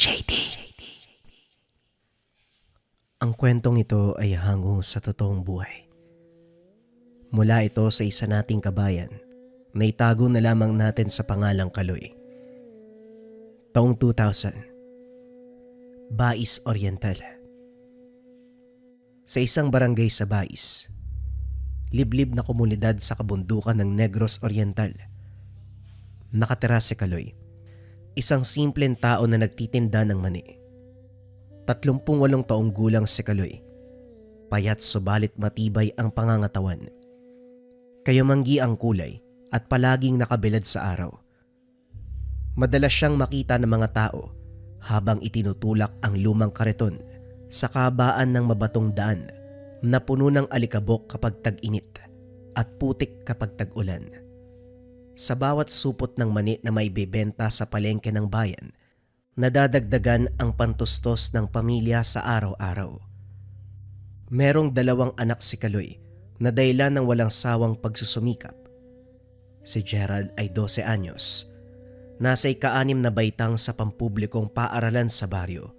JD. Ang kwentong ito ay hango sa totoong buhay. Mula ito sa isa nating kabayan na itago na lamang natin sa pangalang Kaloy. Taong 2000, Bais Oriental. Sa isang barangay sa Bais, liblib na komunidad sa kabundukan ng Negros Oriental, nakatira si Kaloy, isang simpleng tao na nagtitinda ng mani. 38 taong gulang si Kaloy, payat subalit matibay ang pangangatawan. Kayumanggi ang kulay at palaging nakabilad sa araw. Madalas siyang makita ng mga tao habang itinutulak ang lumang kariton sa kabaan ng mabatong daan na puno ng alikabok kapag tag-init at putik kapag tag-ulan. Sa bawat supot ng mani na may bebenta sa palengke ng bayan, nadadagdagan ang pantustos ng pamilya sa araw-araw. Merong 2 anak si Kaloy na dahilan ng walang sawang pagsusumikap. Si Gerald ay 12 anyos, nasa ika-6 na baitang sa pampublikong paaralan sa baryo.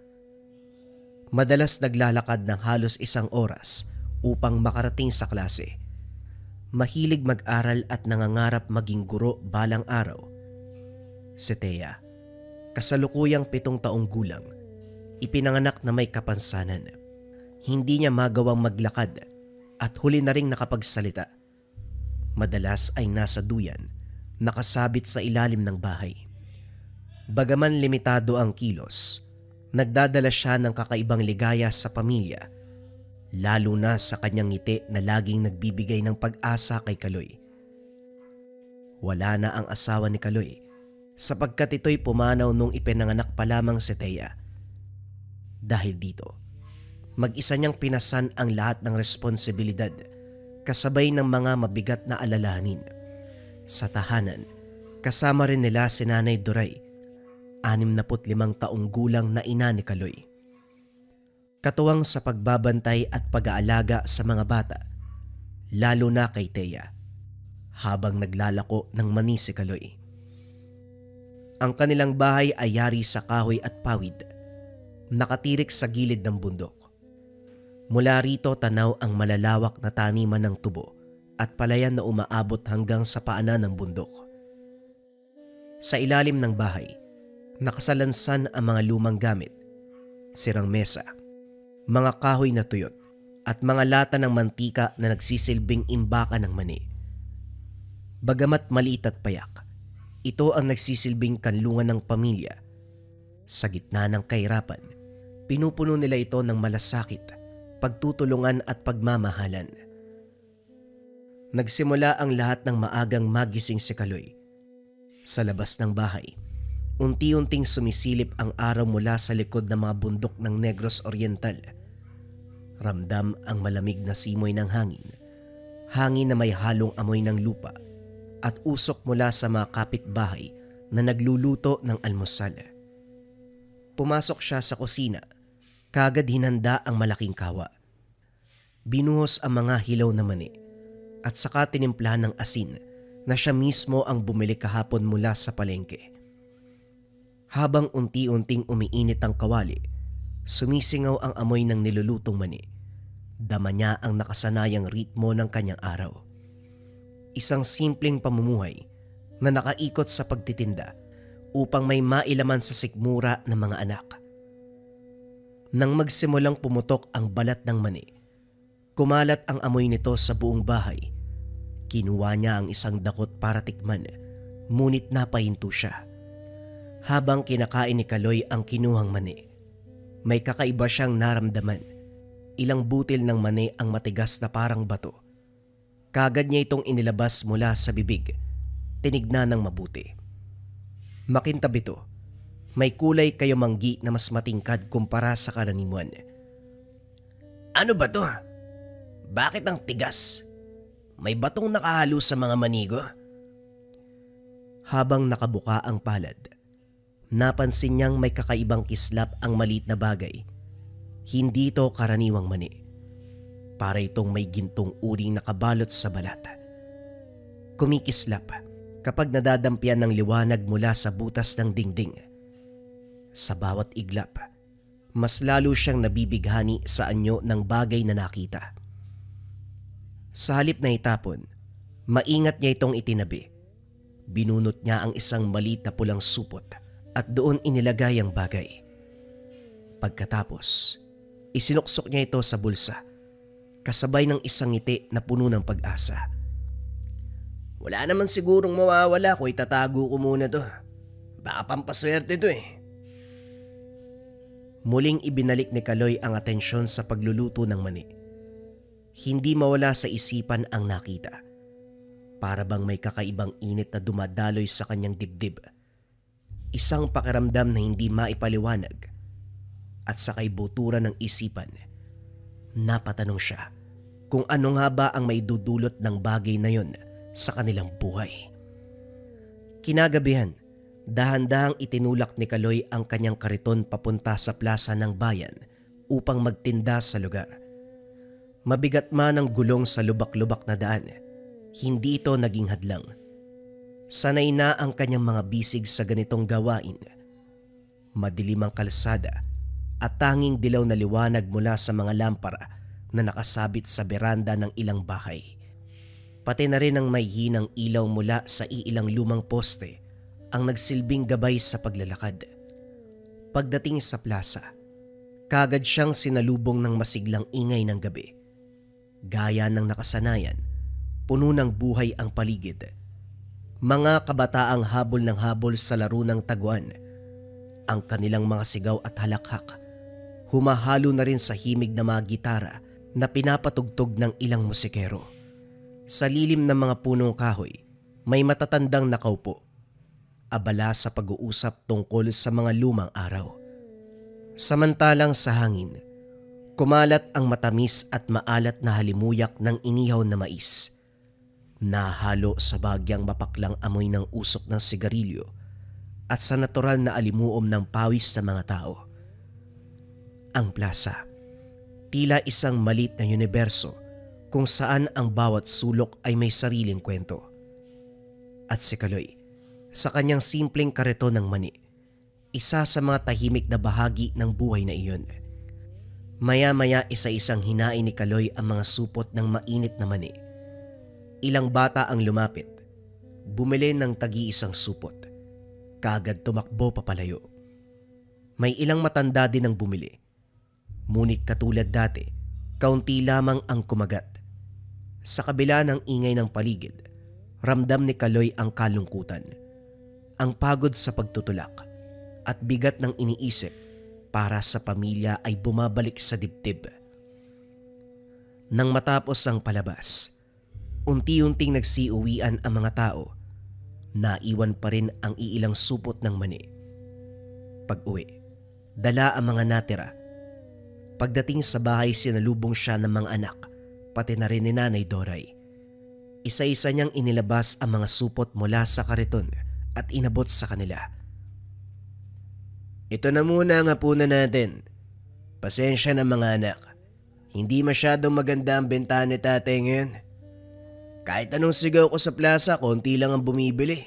Madalas naglalakad ng halos 1 oras upang makarating sa klase. Mahilig mag-aral at nangangarap maging guro balang araw. Si Thea, kasalukuyang 7 taong gulang, ipinanganak na may kapansanan. Hindi niya magawang maglakad at huli na ring nakapagsalita. Madalas ay nasa duyan, nakasabit sa ilalim ng bahay. Bagaman limitado ang kilos, nagdadala siya ng kakaibang ligaya sa pamilya, lalo na sa kanyang ngiti na laging nagbibigay ng pag-asa kay Kaloy. Wala na ang asawa ni Kaloy sapagkat ito'y pumanaw nung ipinanganak pa lamang si Thea. Dahil dito, mag-isa niyang pinasan ang lahat ng responsibilidad kasabay ng mga mabigat na alalahanin. Sa tahanan, kasama rin nila si Nanay Duray, 65 taong gulang na ina ni Kaloy. Katuwang sa pagbabantay at pag-aalaga sa mga bata, lalo na kay Thea, habang naglalako ng mani si Kaloy. Ang kanilang bahay ay yari sa kahoy at pawid, nakatirik sa gilid ng bundok. Mula rito tanaw ang malalawak na taniman ng tubo at palayan na umaabot hanggang sa paanan ng bundok. Sa ilalim ng bahay, nakasalansan ang mga lumang gamit, sirang mesa, mga kahoy na tuyot at mga lata ng mantika na nagsisilbing imbakan ng mani. Bagamat maliit at payak, ito ang nagsisilbing kanlungan ng pamilya. Sa gitna ng kahirapan, pinupuno nila ito ng malasakit, pagtutulungan at pagmamahalan. Nagsimula ang lahat ng maagang magising si Kaloy. Sa labas ng bahay, unti-unting sumisilip ang araw mula sa likod ng mga bundok ng Negros Oriental. Ramdam ang malamig na simoy ng hangin, hangin na may halong amoy ng lupa at usok mula sa mga kapitbahay na nagluluto ng almusal. Pumasok siya sa kusina, kagad hinanda ang malaking kawa. Binuhos ang mga hilaw na mani at saka tinimplahan ng asin na siya mismo ang bumili kahapon mula sa palengke. Habang unti-unting umiinit ang kawali, sumisingaw ang amoy ng nilulutong mani. Dama niya ang nakasanayang ritmo ng kanyang araw. Isang simpleng pamumuhay na nakaikot sa pagtitinda upang may mailaman sa sikmura ng mga anak. Nang magsimulang pumutok ang balat ng mani, kumalat ang amoy nito sa buong bahay. Kinuha niya ang isang dakot para tikman, ngunit napahinto siya. Habang kinakain ni Kaloy ang kinuhang mani, may kakaiba siyang naramdaman. Ilang butil ng mani ang matigas na parang bato. Kagad niya itong inilabas mula sa bibig. Tinignan ng mabuti. Makintab ito. May kulay kayumanggi na mas matingkad kumpara sa karaniwan. Ano ba to? Bakit ang tigas? May batong nakahalo sa mga manigo? Habang nakabuka ang palad, napansin niyang may kakaibang kislap ang maliit na bagay. Hindi ito karaniwang mani. Para itong may gintong uring nakabalot sa balat. Kumikislap kapag nadadampian ng liwanag mula sa butas ng dingding. Sa bawat iglap, mas lalo siyang nabibighani sa anyo ng bagay na nakita. Sa halip na itapon, maingat niya itong itinabi. Binunot niya ang isang maliit na pulang supot at doon inilagay ang bagay. Pagkatapos, isinuksok niya ito sa bulsa, kasabay ng isang ngiti na puno ng pag-asa. Wala naman sigurong mawawala kung itatago ko muna to. Baka pampaswerte to eh. Muling ibinalik ni Kaloy ang atensyon sa pagluluto ng mani. Hindi mawala sa isipan ang nakita. Para bang may kakaibang init na dumadaloy sa kanyang dibdib. Isang pakiramdam na hindi maipaliwanag. At sa kaibuturan ng isipan, napatanong siya kung ano nga ba ang may dudulot ng bagay na yon sa kanilang buhay. Kinagabihan, dahan-dahang itinulak ni Kaloy ang kanyang kariton papunta sa plaza ng bayan upang magtinda sa lugar. Mabigat man ang gulong sa lubak-lubak na daan, hindi ito naging hadlang. Sanay na ang kanyang mga bisig sa ganitong gawain. Madilim ang kalsada at tanging dilaw na liwanag mula sa mga lampara na nakasabit sa beranda ng ilang bahay. Pati na rin ang may hinang ilaw mula sa iilang lumang poste ang nagsilbing gabay sa paglalakad. Pagdating sa plaza, kagad siyang sinalubong ng masiglang ingay ng gabi. Gaya ng nakasanayan, puno ng buhay ang paligid. Mga kabataang habol ng habol sa laro ng taguan. Ang kanilang mga sigaw at halakhak, humahalo na rin sa himig na mga gitara na pinapatugtog ng ilang musikero. Sa lilim ng mga punong kahoy, may matatandang nakaupo, abala sa pag-uusap tungkol sa mga lumang araw. Samantalang sa hangin, kumalat ang matamis at maalat na halimuyak ng inihaw na mais, nahalo sa bagyang mapaklang amoy ng usok ng sigarilyo at sa natural na alimuom ng pawis sa mga tao. Ang plaza, tila isang maliit na universo kung saan ang bawat sulok ay may sariling kwento. At si Kaloy, sa kanyang simpleng kariton ng mani, isa sa mga tahimik na bahagi ng buhay na iyon. Maya-maya isa-isang hinain ni Kaloy ang mga supot ng mainit na mani. Ilang bata ang lumapit, bumili ng tagi-isang supot, kaagad tumakbo papalayo. May ilang matanda din ang bumili, ngunit katulad dati, kaunti lamang ang kumagat. Sa kabila ng ingay ng paligid, ramdam ni Kaloy ang kalungkutan, ang pagod sa pagtutulak, at bigat ng iniisip para sa pamilya ay bumabalik sa dibdib. Nang matapos ang palabas, unti-unting nagsiuwian ang mga tao. Naiwan pa rin ang iilang supot ng mani. Pag-uwi, dala ang mga natira. Pagdating sa bahay, sinalubong siya ng mga anak, pati na rin ni Nanay Doray. Isa-isa niyang inilabas ang mga supot mula sa kariton at inabot sa kanila. Ito na muna ang hapunan natin. Pasensya na mga anak. Hindi masyadong maganda ang bentahan ni tatay ngayon. Kahit anong sigaw ko sa plaza, konti lang ang bumibili.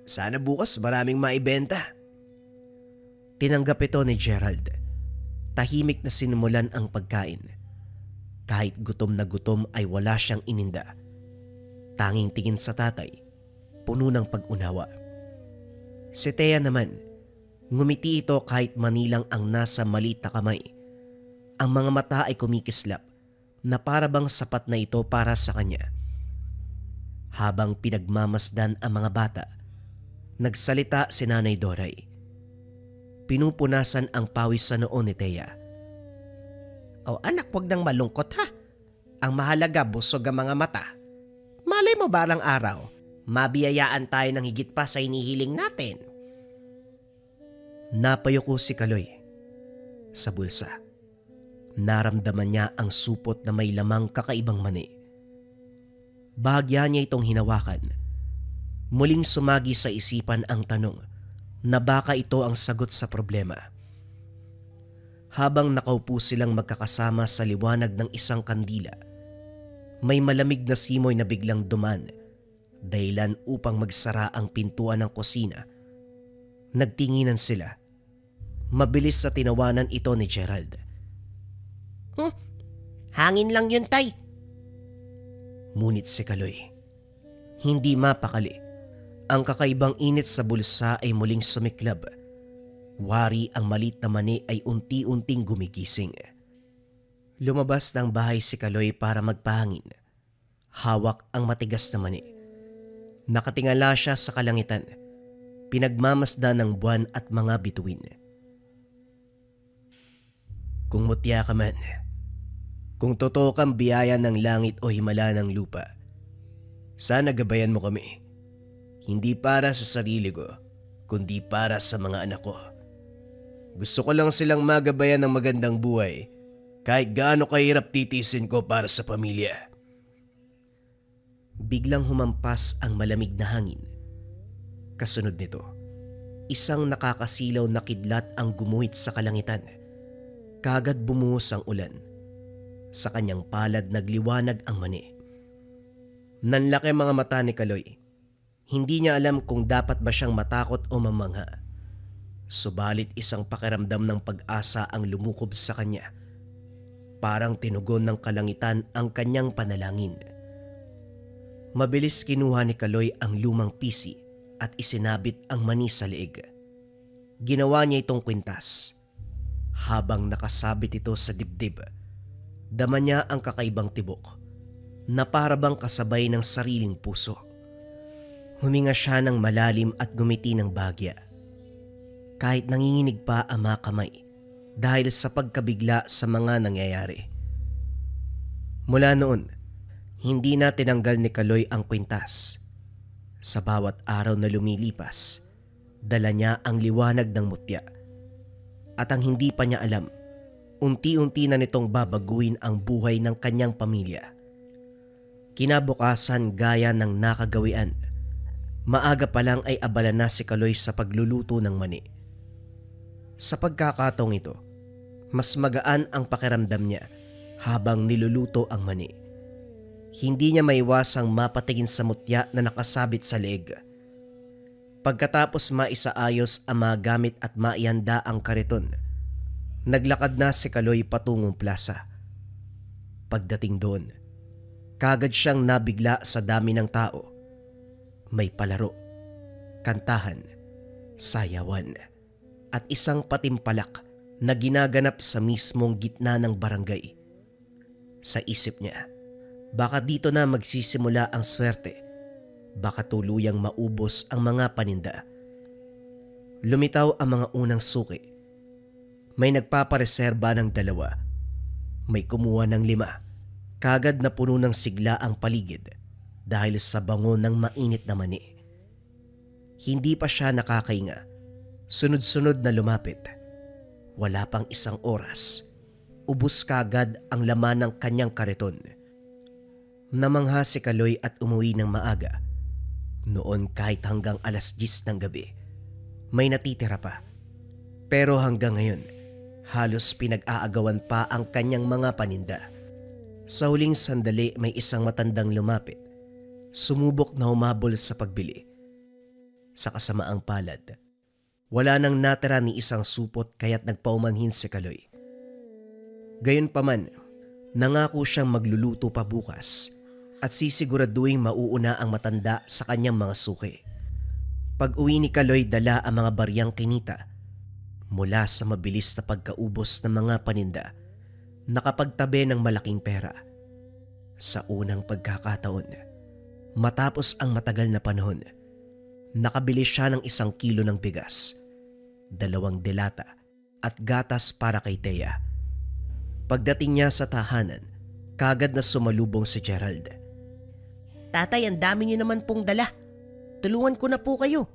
Sana bukas maraming maibenta. Tinanggap ito ni Gerald. Tahimik na sinimulan ang pagkain. Kahit gutom na gutom ay wala siyang ininda. Tanging tingin sa tatay, puno ng pag-unawa. Si Thea naman, ngumiti ito kahit manilang ang nasa maliit na kamay. Ang mga mata ay kumikislap na para bang sapat na ito para sa kanya. Habang pinagmamasdan ang mga bata, nagsalita si Nanay Doray. Pinupunasan ang pawis sa noon ni Thea. O anak, wag nang malungkot ha. Ang mahalaga, busog ang mga mata. Malay mo balang araw, mabiyayaan tayo ng higit pa sa inihiling natin. Napayuko si Kaloy sa bulsa. Naramdaman niya ang supot na may lamang kakaibang mani. Bahagya niya itong hinawakan. Muling sumagi sa isipan ang tanong na baka ito ang sagot sa problema. Habang nakaupo silang magkakasama sa liwanag ng isang kandila, may malamig na simoy na biglang duman, dahilan upang magsara ang pintuan ng kusina. Nagtinginan sila, Mabilis sa tinawanan ito ni Gerald. Hangin lang yun, tay. Ngunit si Kaloy, hindi mapakali. Ang kakaibang init sa bulsa ay muling sumiklab. Wari ang malit na mani ay unti-unting gumigising. Lumabas ng bahay si Kaloy para magpahangin. Hawak ang matigas na mani. Nakatingala siya sa kalangitan. Pinagmamasdan ng buwan at mga bituin. Kung mutya ka man, kung totoo kang biyaya ng langit o himala ng lupa, sana gabayan mo kami. Hindi para sa sarili ko, kundi para sa mga anak ko. Gusto ko lang silang magabayan ng magandang buhay, kahit gaano kahirap titisin ko para sa pamilya. Biglang humampas ang malamig na hangin. Kasunod nito, isang nakakasilaw na kidlat ang gumuhit sa kalangitan. Kagad bumuhos ang ulan. Sa kanyang palad nagliwanag ang mani. Nanlaki mga mata ni Kaloy. Hindi niya alam kung dapat ba siyang matakot o mamangha. Subalit isang pakiramdam ng pag-asa ang lumukob sa kanya. Parang tinugon ng kalangitan ang kanyang panalangin. Mabilis kinuha ni Kaloy ang lumang pisi at isinabit ang mani sa leeg. Ginawa niya itong kwintas. Habang nakasabit ito sa dibdib, dama niya ang kakaibang tibok na para bang kasabay ng sariling puso. Huminga siya ng malalim at gumiti ng bahagya. Kahit nanginginig pa ang mga kamay dahil sa pagkabigla sa mga nangyayari. Mula noon, hindi na tinanggal ni Kaloy ang kwintas. Sa bawat araw na lumilipas, dala niya ang liwanag ng mutya. At ang hindi pa niya alam, unti-unti na nitong babaguhin ang buhay ng kanyang pamilya. Kinabukasan gaya ng nakagawian, maaga pa lang ay abala na si Kaloy sa pagluluto ng mani. Sa pagkakataong ito, mas magaan ang pakiramdam niya habang niluluto ang mani. Hindi niya maiwasang mapatingin sa mutya na nakasabit sa leeg. Pagkatapos maisaayos ang mga gamit at maihanda ang kariton, naglakad na si Kaloy patungong plaza. Pagdating doon, kagad siyang nabigla sa dami ng tao. May palaro, kantahan, sayawan, at isang patimpalak na ginaganap sa mismong gitna ng barangay. Sa isip niya, baka dito na magsisimula ang swerte. Baka tuluyang maubos ang mga paninda. Lumitaw ang mga unang suki. May nagpapareserba ng 2. May kumuha ng 5. Kagad na puno ng sigla ang paligid dahil sa bango ng mainit na mani. Hindi pa siya nakakahinga. Sunod-sunod na lumapit. Wala pang 1 oras. Ubos kagad ang laman ng kanyang kariton. Namangha si Kaloy at umuwi ng maaga. Noon kahit hanggang 10:00 ng gabi, may natitira pa. Pero hanggang ngayon, halos pinag-aagawan pa ang kanyang mga paninda. Sa huling sandali may isang matandang lumapit. Sumubok na humabol sa pagbili. Sa kasamaang palad, wala nang natira ni isang supot kaya't nagpaumanhin si Kaloy. Gayunpaman, nangako siyang magluluto pa bukas at sisiguraduhin mauuna ang matanda sa kanyang mga suki. Pag-uwi ni Kaloy dala ang mga baryang kinita. Mula sa mabilis na pagkaubos ng mga paninda, nakapagtabi ng malaking pera. Sa unang pagkakataon, matapos ang matagal na panahon, nakabili siya ng 1 kilo ng bigas, 2 delata at gatas para kay Thea. Pagdating niya sa tahanan, kagad na sumalubong si Gerald. Tatay, ang dami niyo naman pong dala. Tulungan ko na po kayo.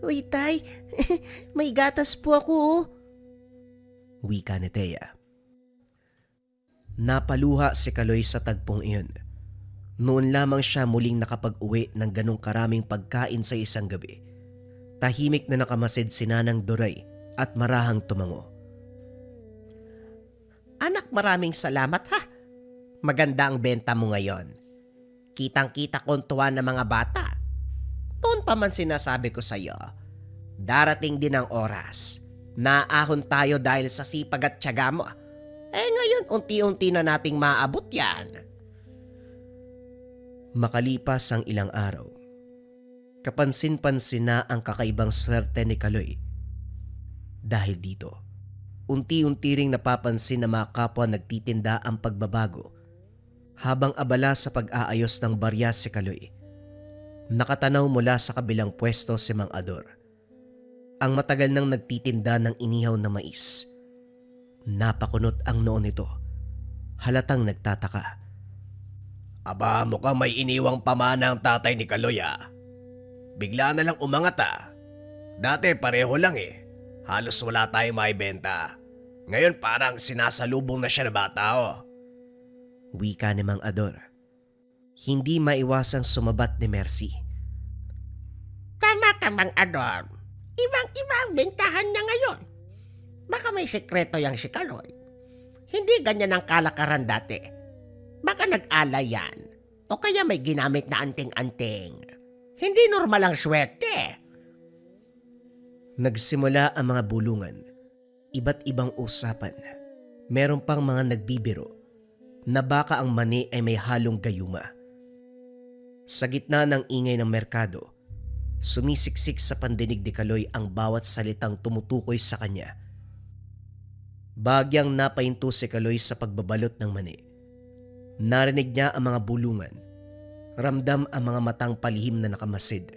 Uy, tay, may gatas po ako oh. Wika ni Thea. Napaluha si Kaloy sa tagpong iyon. Noon lamang siya muling nakapag-uwi ng ganong karaming pagkain sa isang gabi. Tahimik na nakamasid si Nanang Doray at marahang tumango. Anak, maraming salamat ha. Maganda ang benta mo ngayon. Kitang-kita ko ang tuwa ng mga bata. Noon pa man sinasabi ko sa iyo, darating din ang oras Naahon tayo dahil sa sipag at tiyaga mo. Ngayon unti-unti na nating maabot yan. Makalipas ang ilang araw, kapansin-pansin na ang kakaibang swerte ni Kaloy. Dahil dito, unti-unti ring napapansin na mga kapwa nagtitinda ang pagbabago. Habang abala sa pag-aayos ng barya si Kaloy, nakatanaw mula sa kabilang pwesto si Mang Ador. Ang matagal nang nagtitinda ng inihaw na mais. Napakunot ang noo nito. Halatang nagtataka. Aba, mukhang may iniwang pamana ang tatay ni Kaloy ah. Bigla na lang umangat ah. Dati pareho lang eh. Halos wala tayong maibenta. Ngayon parang sinasalubong na siya na bata oh. Wika ni Mang Ador. Hindi maiwasang sumabat ni Mercy. Tama ka, Mang Ador. Ibang-iba ang bentahan niya ngayon. Baka may sekreto yang si Kaloy. Hindi ganyan ang kalakaran dati. Baka nag-alay yan. O kaya may ginamit na anting-anting. Hindi normal ang swerte. Nagsimula ang mga bulungan. Iba't ibang usapan. Meron pang mga nagbibiro na baka ang mani ay may halong gayuma. Sa gitna ng ingay ng merkado, sumisiksik sa pandinig ni Kaloy ang bawat salitang tumutukoy sa kanya. Bagyang napahinto si Kaloy sa pagbabalot ng mani. Narinig niya ang mga bulungan. Ramdam ang mga matang palihim na nakamasid.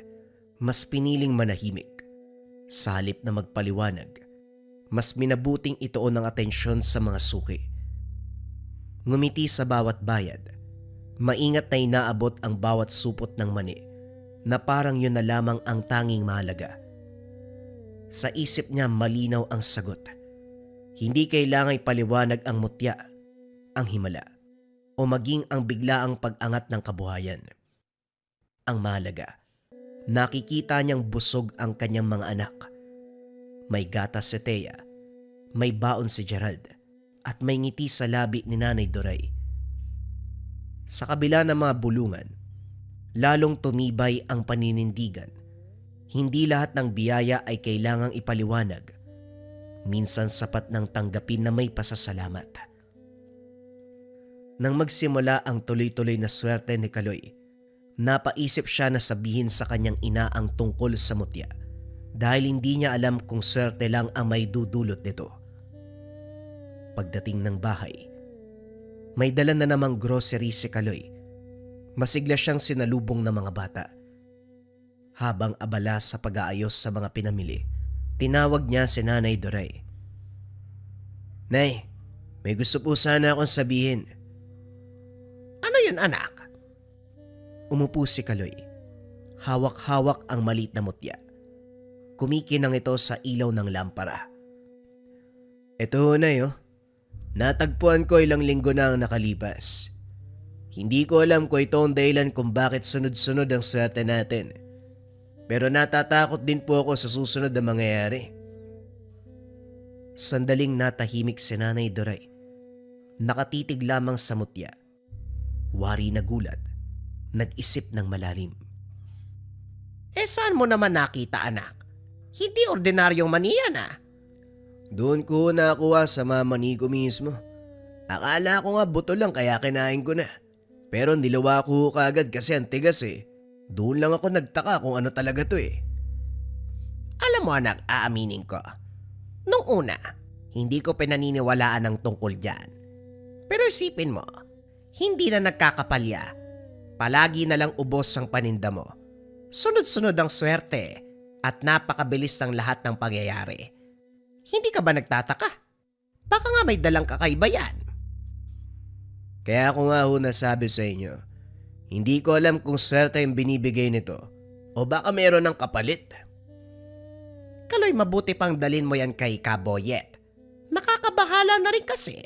Mas piniling manahimik. Sa halip na magpaliwanag, mas minabuting ituon ng atensyon sa mga suki. Ngumiti sa bawat bayad. Maingat na inaabot ang bawat supot ng mani na parang yun na lamang ang tanging mahalaga. Sa isip niya malinaw ang sagot. Hindi kailangang ipaliwanag ang mutya, ang himala, o maging ang biglaang pag-angat ng kabuhayan. Ang mahalaga, nakikita niyang busog ang kanyang mga anak. May gatas si Thea, may baon si Gerald, at may ngiti sa labi ni Nanay Doray. Sa kabila ng mga bulungan, lalong tumibay ang paninindigan. Hindi lahat ng biyaya ay kailangang ipaliwanag. Minsan sapat ng tanggapin na may pasasalamat. Nang magsimula ang tuloy-tuloy na swerte ni Kaloy, napaisip siya na sabihin sa kanyang ina ang tungkol sa mutya dahil hindi niya alam kung swerte lang ang may dudulot nito. Pagdating ng bahay, may dala na namang grocery si Kaloy. Masigla siyang sinalubong ng mga bata. Habang abala sa pag-aayos sa mga pinamili, tinawag niya si Nanay Doray. "Nay, may gusto po sana akong sabihin." Ano yun, anak? Umupo si Kaloy. Hawak-hawak ang maliit na mutya. Kumikinang ito sa ilaw ng lampara. "Ito ho, Nay, oh. Natagpuan ko ilang linggo na ang nakalipas. Hindi ko alam kung ito ang dahilan kung bakit sunod-sunod ang swerte natin. Pero natatakot din po ako sa susunod na mangyayari." Sandaling natahimik si Nanay Doray. Nakatitig lamang sa mutya. Wari na gulat. Nag-isip ng malalim. Saan mo naman nakita, anak? Hindi ordinaryong mani yan ah. "Doon ko nakuha sa mamani ko mismo. Akala ko nga buto lang kaya kinain ko na. Pero nilawa ko kagad kasi ang tigas eh. Doon lang ako nagtaka kung ano talaga to eh." Alam mo, anak, aaminin ko. Nung una, hindi ko pinaniniwalaan ang tungkol dyan. Pero isipin mo, hindi na nagkakapalya. Palagi na lang ubos ang paninda mo. Sunod-sunod ang swerte at napakabilis ng lahat ng pangyayari. Hindi ka ba nagtataka? Baka nga may dalang kakaiba yan. Kaya ako nga ho nasabi sa inyo, hindi ko alam kung swerte yung binibigay nito o baka meron ng kapalit. Kaloy, mabuti pang dalin mo yan kay Kaboyet. Nakakabahala na rin kasi.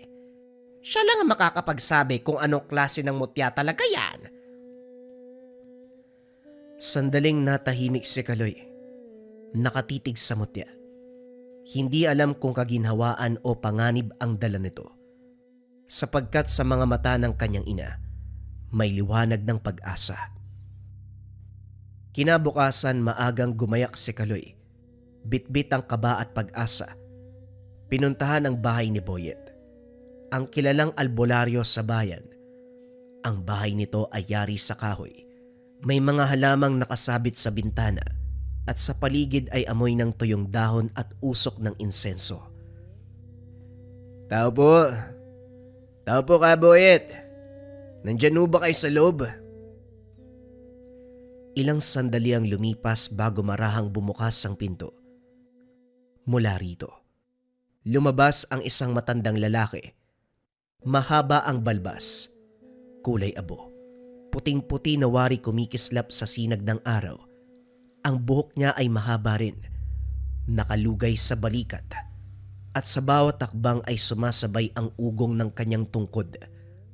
Siya lang ang makakapagsabi kung anong klase ng mutya talaga yan. Sandaling natahimik si Kaloy. Nakatitig sa mutya. Hindi alam kung kaginhawaan o panganib ang dala nito. Sapagkat sa mga mata ng kanyang ina, may liwanag ng pag-asa. Kinabukasan maagang gumayak si Kaloy. Bitbit ang kaba at pag-asa Pinuntahan ang bahay ni Boyet, ang kilalang albularyo sa bayan. Ang bahay nito ay yari sa kahoy. May mga halamang nakasabit sa bintana at sa paligid ay amoy ng tuyong dahon at usok ng insenso. Tao po. Tao po ka, Boyet. Nandyan ho ba kayo sa loob? Ilang sandali ang lumipas bago marahang bumukas ang pinto. Mula rito, lumabas ang isang matandang lalaki. Mahaba ang balbas, kulay abo, puting-puti na wari kumikislap sa sinag ng araw. Ang buhok niya ay mahaba rin, nakalugay sa balikat, at sa bawat takbang ay sumasabay ang ugong ng kanyang tungkod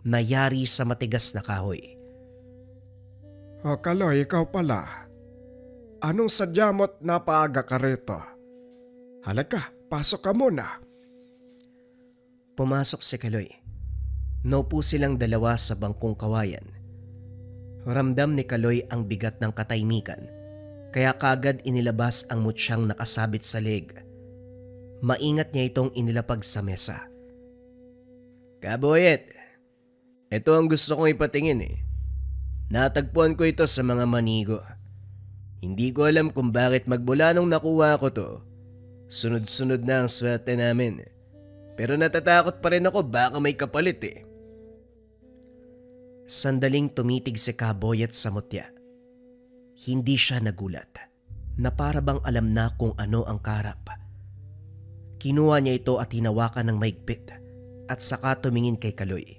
na yari sa matigas na kahoy. Kaloy, ikaw pala. Anong sadya mo't napaaga ka rito? Halika, pasok ka muna. Pumasok si Kaloy. Naupo silang dalawa sa bangkong kawayan. Ramdam ni Kaloy ang bigat ng katahimikan, kaya kagad inilabas ang mutsyang nakasabit sa leg. Maingat niya itong inilapag sa mesa. Kaboyet, ito ang gusto kong ipatingin eh. Natagpuan ko ito sa mga manigo. Hindi ko alam kung bakit magmula nung nakuha ko to. Sunod-sunod na ang swerte namin. Pero natatakot pa rin ako baka may kapalit eh. Sandaling tumitig si Kaboyet sa mutya. Hindi siya nagulat na para bang alam na kung ano ang karap. Kinuha niya ito at hinawakan ng maigpit at saka tumingin kay Kaloy.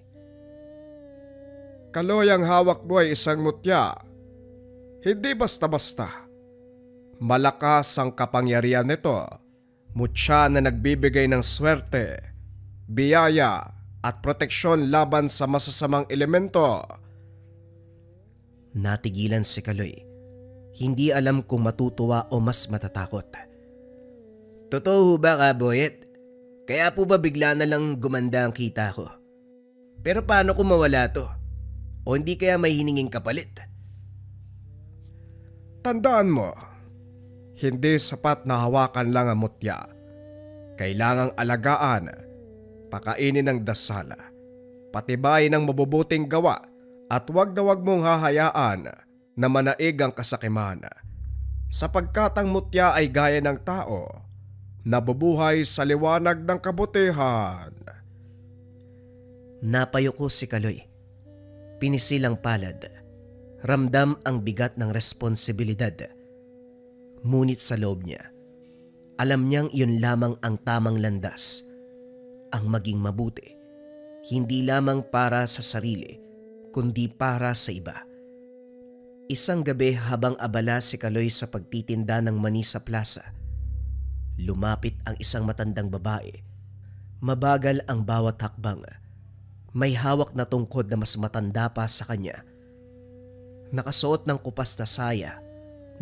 Kaloy, ang hawak mo ay isang mutya. Hindi basta-basta. Malakas ang kapangyarihan nito. Mutya na nagbibigay ng swerte, biyaya at proteksyon laban sa masasamang elemento. Natigilan si Kaloy. Hindi alam kung matutuwa o mas matatakot. Totoo ba Kaboyet? Kaya po ba bigla na lang gumanda ang kita ko? Pero paano kung mawala to? O hindi kaya may hininging kapalit? Tandaan mo, hindi sapat na hawakan lang ang mutya. Kailangang alagaan, pakainin ng dasal, patibayin ng mabubuting gawa at wag na wag mong hahayaan na manaig ang kasakiman. Sapagkat ang mutya ay gaya ng tao, nabubuhay sa liwanag ng kabutihan. Napayuko si Kaloy. Pinisil ang palad. Ramdam ang bigat ng responsibilidad. Ngunit sa loob niya, alam niyang iyon lamang ang tamang landas. Ang maging mabuti, hindi lamang para sa sarili, kundi para sa iba. Isang gabi habang abala si Kaloy sa pagtitinda ng mani sa plaza, lumapit ang isang matandang babae. Mabagal ang bawat hakbang. May hawak na tungkod na mas matanda pa sa kanya. Nakasuot ng kupas na saya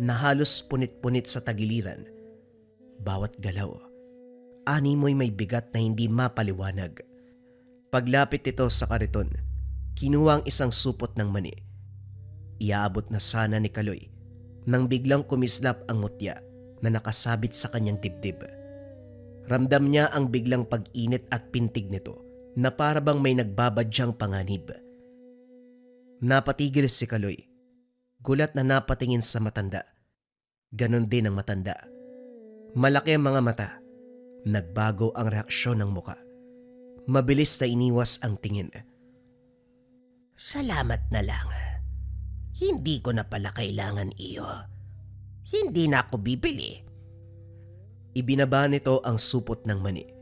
na halos punit-punit sa tagiliran. Bawat galaw, animoy may bigat na hindi mapaliwanag. Paglapit ito sa kariton, kinuha ang isang supot ng mani. Iaabot na sana ni Kaloy nang biglang kumislap ang mutya na nakasabit sa kanyang dibdib. Ramdam niya ang biglang pag-init at pintig nito na para bang may nagbabadyang panganib. Napatigil si Kaloy. Gulat na napatingin sa matanda. Ganon din ang matanda. Malaki ang mga mata. Nagbago ang reaksyon ng muka. Mabilis na iniwas ang tingin. Salamat na lang. Hindi ko na pala kailangan iyo. Hindi na ako bibili. Ibinaba nito ang supot ng mani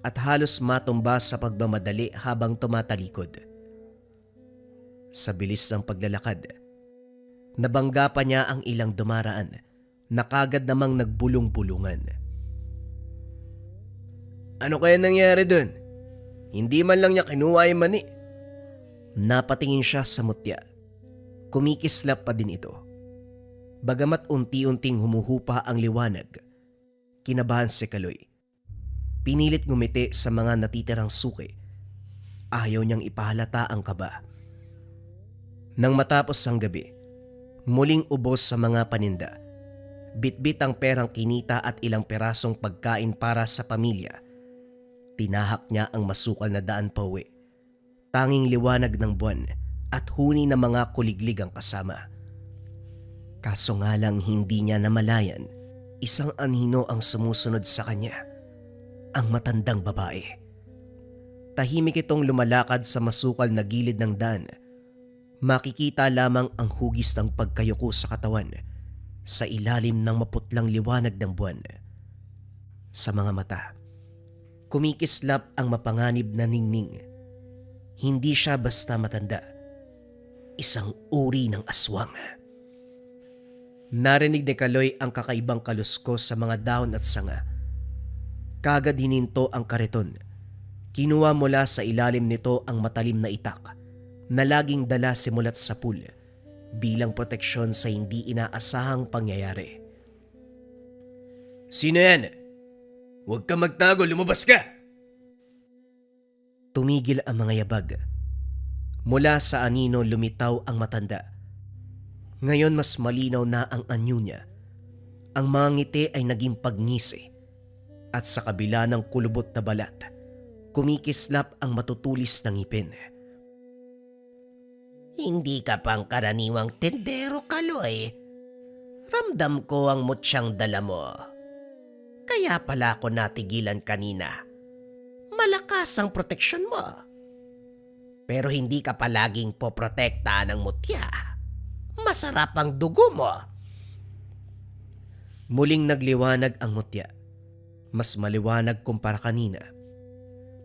at halos matumba sa pagmamadali habang tumatalikod. Sa bilis ng paglalakad, nabangga pa niya ang ilang dumaraan na kagad namang nagbulong-bulungan. Ano kaya nangyari dun? Hindi man lang niya kinuha yung mani. Napatingin siya sa mutya. Kumikislap pa din ito. Bagamat unti-unting humuhupa ang liwanag, kinabahan si Kaloy. Pinilit ngumiti sa mga natitirang suki. Ayaw niyang ipahalata ang kaba. Nang matapos ang gabi, muling ubos sa mga paninda. Bitbit ang perang kinita at ilang perasong pagkain para sa pamilya. Tinahak niya ang masukal na daan pauwi. Tanging liwanag ng buwan at huni ng mga kuliglig ang kasama. Kaso nga lang hindi niya namalayan, isang anino ang sumusunod sa kanya. Ang matandang babae. Tahimik itong lumalakad sa masukal na gilid ng daan. Makikita lamang ang hugis ng pagkayuko sa katawan sa ilalim ng maputlang liwanag ng buwan. Sa mga mata, kumikislap ang mapanganib na ningning. Hindi siya basta matanda. Isang uri ng aswang. Narinig ni Kaloy ang kakaibang kaluskos sa mga dahon at sanga. Kagad hininto ang kariton. Kinuha mula sa ilalim nito ang matalim na itak na laging dala simulat sa pool bilang proteksyon sa hindi inaasahang pangyayari. Sino yan? Huwag ka magtago, lumabas ka! Tumigil ang mga yabag. Mula sa anino lumitaw ang matanda. Ngayon mas malinaw na ang anyo niya. Ang mga ngiti ay naging pagngisi. At sa kabila ng kulubot na balat, kumikislap ang matutulis na ngipin. Hindi ka pang karaniwang tendero, Kaloy. Ramdam ko ang mutsyang dala mo. Kaya pala ako natigilan kanina. Malakas ang proteksyon mo. Pero hindi ka palaging poprotekta ng mutya. Masarap ang dugo mo. Muling nagliwanag ang mutya. Mas maliwanag kumpara kanina.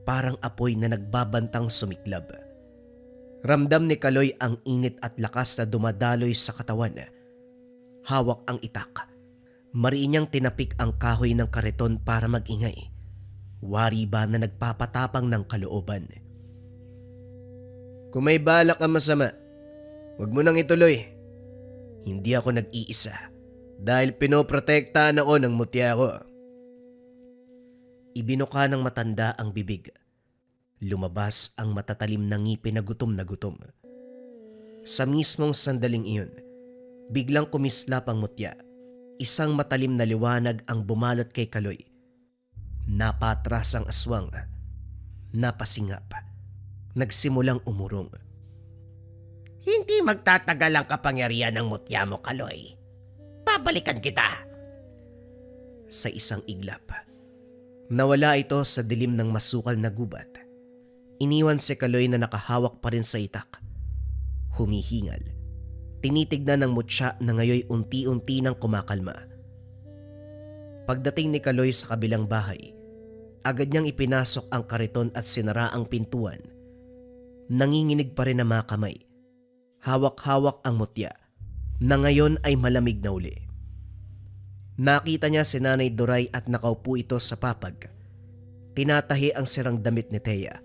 Parang apoy na nagbabantang sumiklab. Ramdam ni Kaloy ang init at lakas na dumadaloy sa katawan. Hawak ang itak. Mariin niyang tinapik ang kahoy ng kariton para magingay. Wari ba na nagpapatapang ng kalooban? Kung may balak ka masama, huwag mo nang ituloy. Hindi ako nag-iisa. Dahil pinoprotektahan ako ng mutya ko. Ibinuka ng matanda ang bibig. Lumabas ang matatalim na ngipin na gutom na gutom. Sa mismong sandaling iyon, biglang kumislap ang mutya. Isang matalim na liwanag ang bumalot kay Kaloy. Napatras ang aswang. Napasingap. Nagsimulang umurong. Hindi magtatagal ang kapangyarihan ng mutya mo, Kaloy. Babalikan kita. Sa isang iglap, nawala ito sa dilim ng masukal na gubat. Iniwan si Kaloy na nakahawak pa rin sa itak. Humihingal. Tinitignan ng mutya na ngayoy unti-unti nang kumakalma. Pagdating ni Kaloy sa kabilang bahay, agad niyang ipinasok ang kariton at sinara ang pintuan. Nanginginig pa rin ang mga kamay. Hawak-hawak ang mutya na ngayon ay malamig na uli. Nakita niya si Nanay Duray at nakaupo ito sa papag. Tinatahi ang sirang damit ni Thea.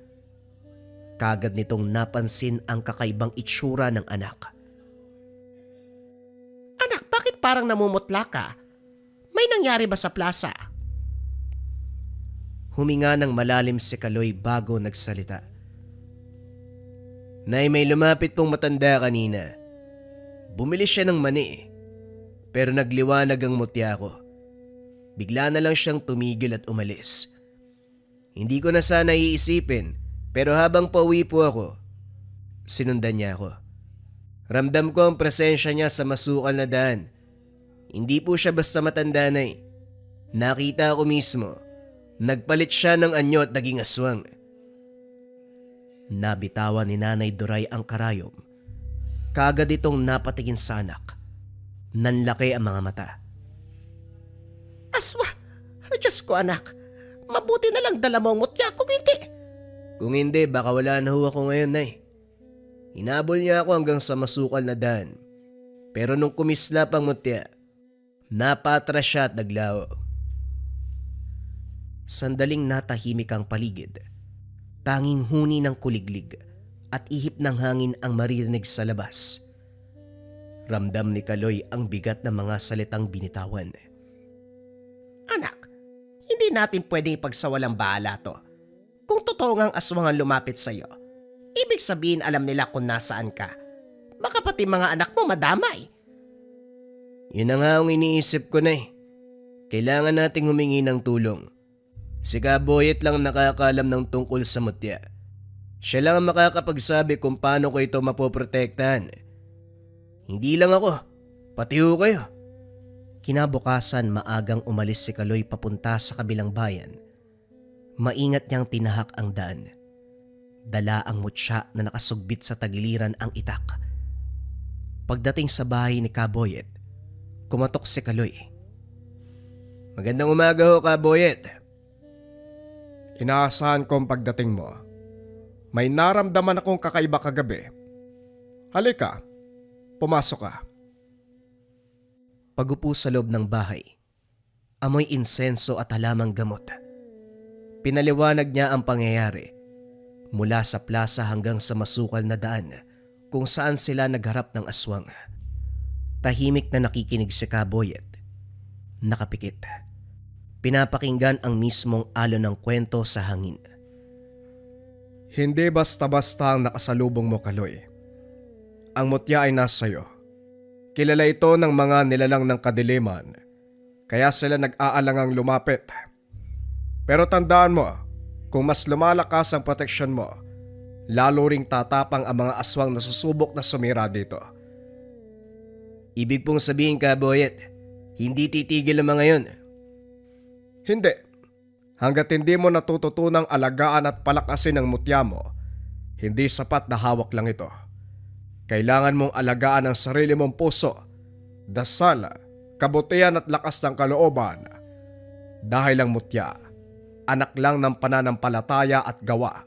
Kagad nitong napansin ang kakaibang itsura ng anak. Anak, bakit parang namumutla ka? May nangyari ba sa plaza? Huminga ng malalim si Kaloy bago nagsalita. Nay, may lumapit pong matanda kanina. Bumili siya ng mani. Pero nagliwanag ang mutya ko. Bigla na lang siyang tumigil at umalis. Hindi ko na sana iisipin, pero habang pauwi po ako, sinundan niya ako. Ramdam ko ang presensya niya sa masukal na daan. Hindi po siya basta matanda, Nay. Nakita ko mismo. Nagpalit siya ng anyo at naging aswang. Nabitawan ni Nanay Duray ang karayom. Kagad itong napatingin sa anak. Nanlaki ang mga mata. Aswa! Diyos ko, anak. Mabuti na lang dala mo ang mutya kung hindi. Kung hindi, baka wala na ho ako ngayon, Nay. Hinabol niya ako hanggang sa masukal na daan. Pero nung kumislap ang mutya, napatras siya at naglaho. Sandaling natahimik ang paligid. Tanging huni ng kuliglig at ihip ng hangin ang maririnig sa labas. Ramdam ni Kaloy ang bigat ng mga salitang binitawan. Anak, hindi natin pwedeng ipagsawalang bahala to. Kung totoo ngang aswang ang lumapit sa'yo, ibig sabihin alam nila kung nasaan ka. Baka pati mga anak mo madamay. Yun na nga ang iniisip ko, Nay. Kailangan nating humingi ng tulong. Si Kaboyet lang nakakaalam ng tungkol sa mutya. Siya lang ang makakapagsabi kung paano ko ito mapoprotektahan. Hindi lang ako, pati ho kayo. Kinabukasan maagang umalis si Kaloy papunta sa kabilang bayan. Maingat niyang tinahak ang daan. Dala ang mutya na nakasugbit sa tagiliran ang itak. Pagdating sa bahay ni Kaboyet, kumatok si Kaloy. Magandang umaga ho, Kaboyet. Inaasahan ko ang pagdating mo. May naramdaman akong kakaiba kagabi. Halika, pumasok ka. Pagupo sa loob ng bahay, amoy insenso at halamang gamot. Pinaliwanag niya ang pangyayari mula sa plaza hanggang sa masukal na daan kung saan sila nagharap ng aswang. Tahimik na nakikinig si Kaboyet. Nakapikit. Pinapakinggan ang mismong alon ng kwento sa hangin. Hindi basta-basta ang nakasalubong mo, Kaloy. Ang mutya ay nasa iyo. Kilala ito ng mga nilalang ng kadiliman, kaya sila nag-aalangang lumapit. Pero tandaan mo, kung mas lumalakas ang proteksyon mo, lalo ring tatapang ang mga aswang na susubok na sumira dito. Ibig pong sabihin, Kaboyet, hindi titigil ang mga yun. Hindi. Hanggat hindi mo natututunang alagaan at palakasin ang mutya mo, hindi sapat na hawak lang ito. Kailangan mong alagaan ang sarili mong puso, dasal, kabutihan at lakas ng kalooban. Dahil ang mutya, anak lang ng pananampalataya at gawa.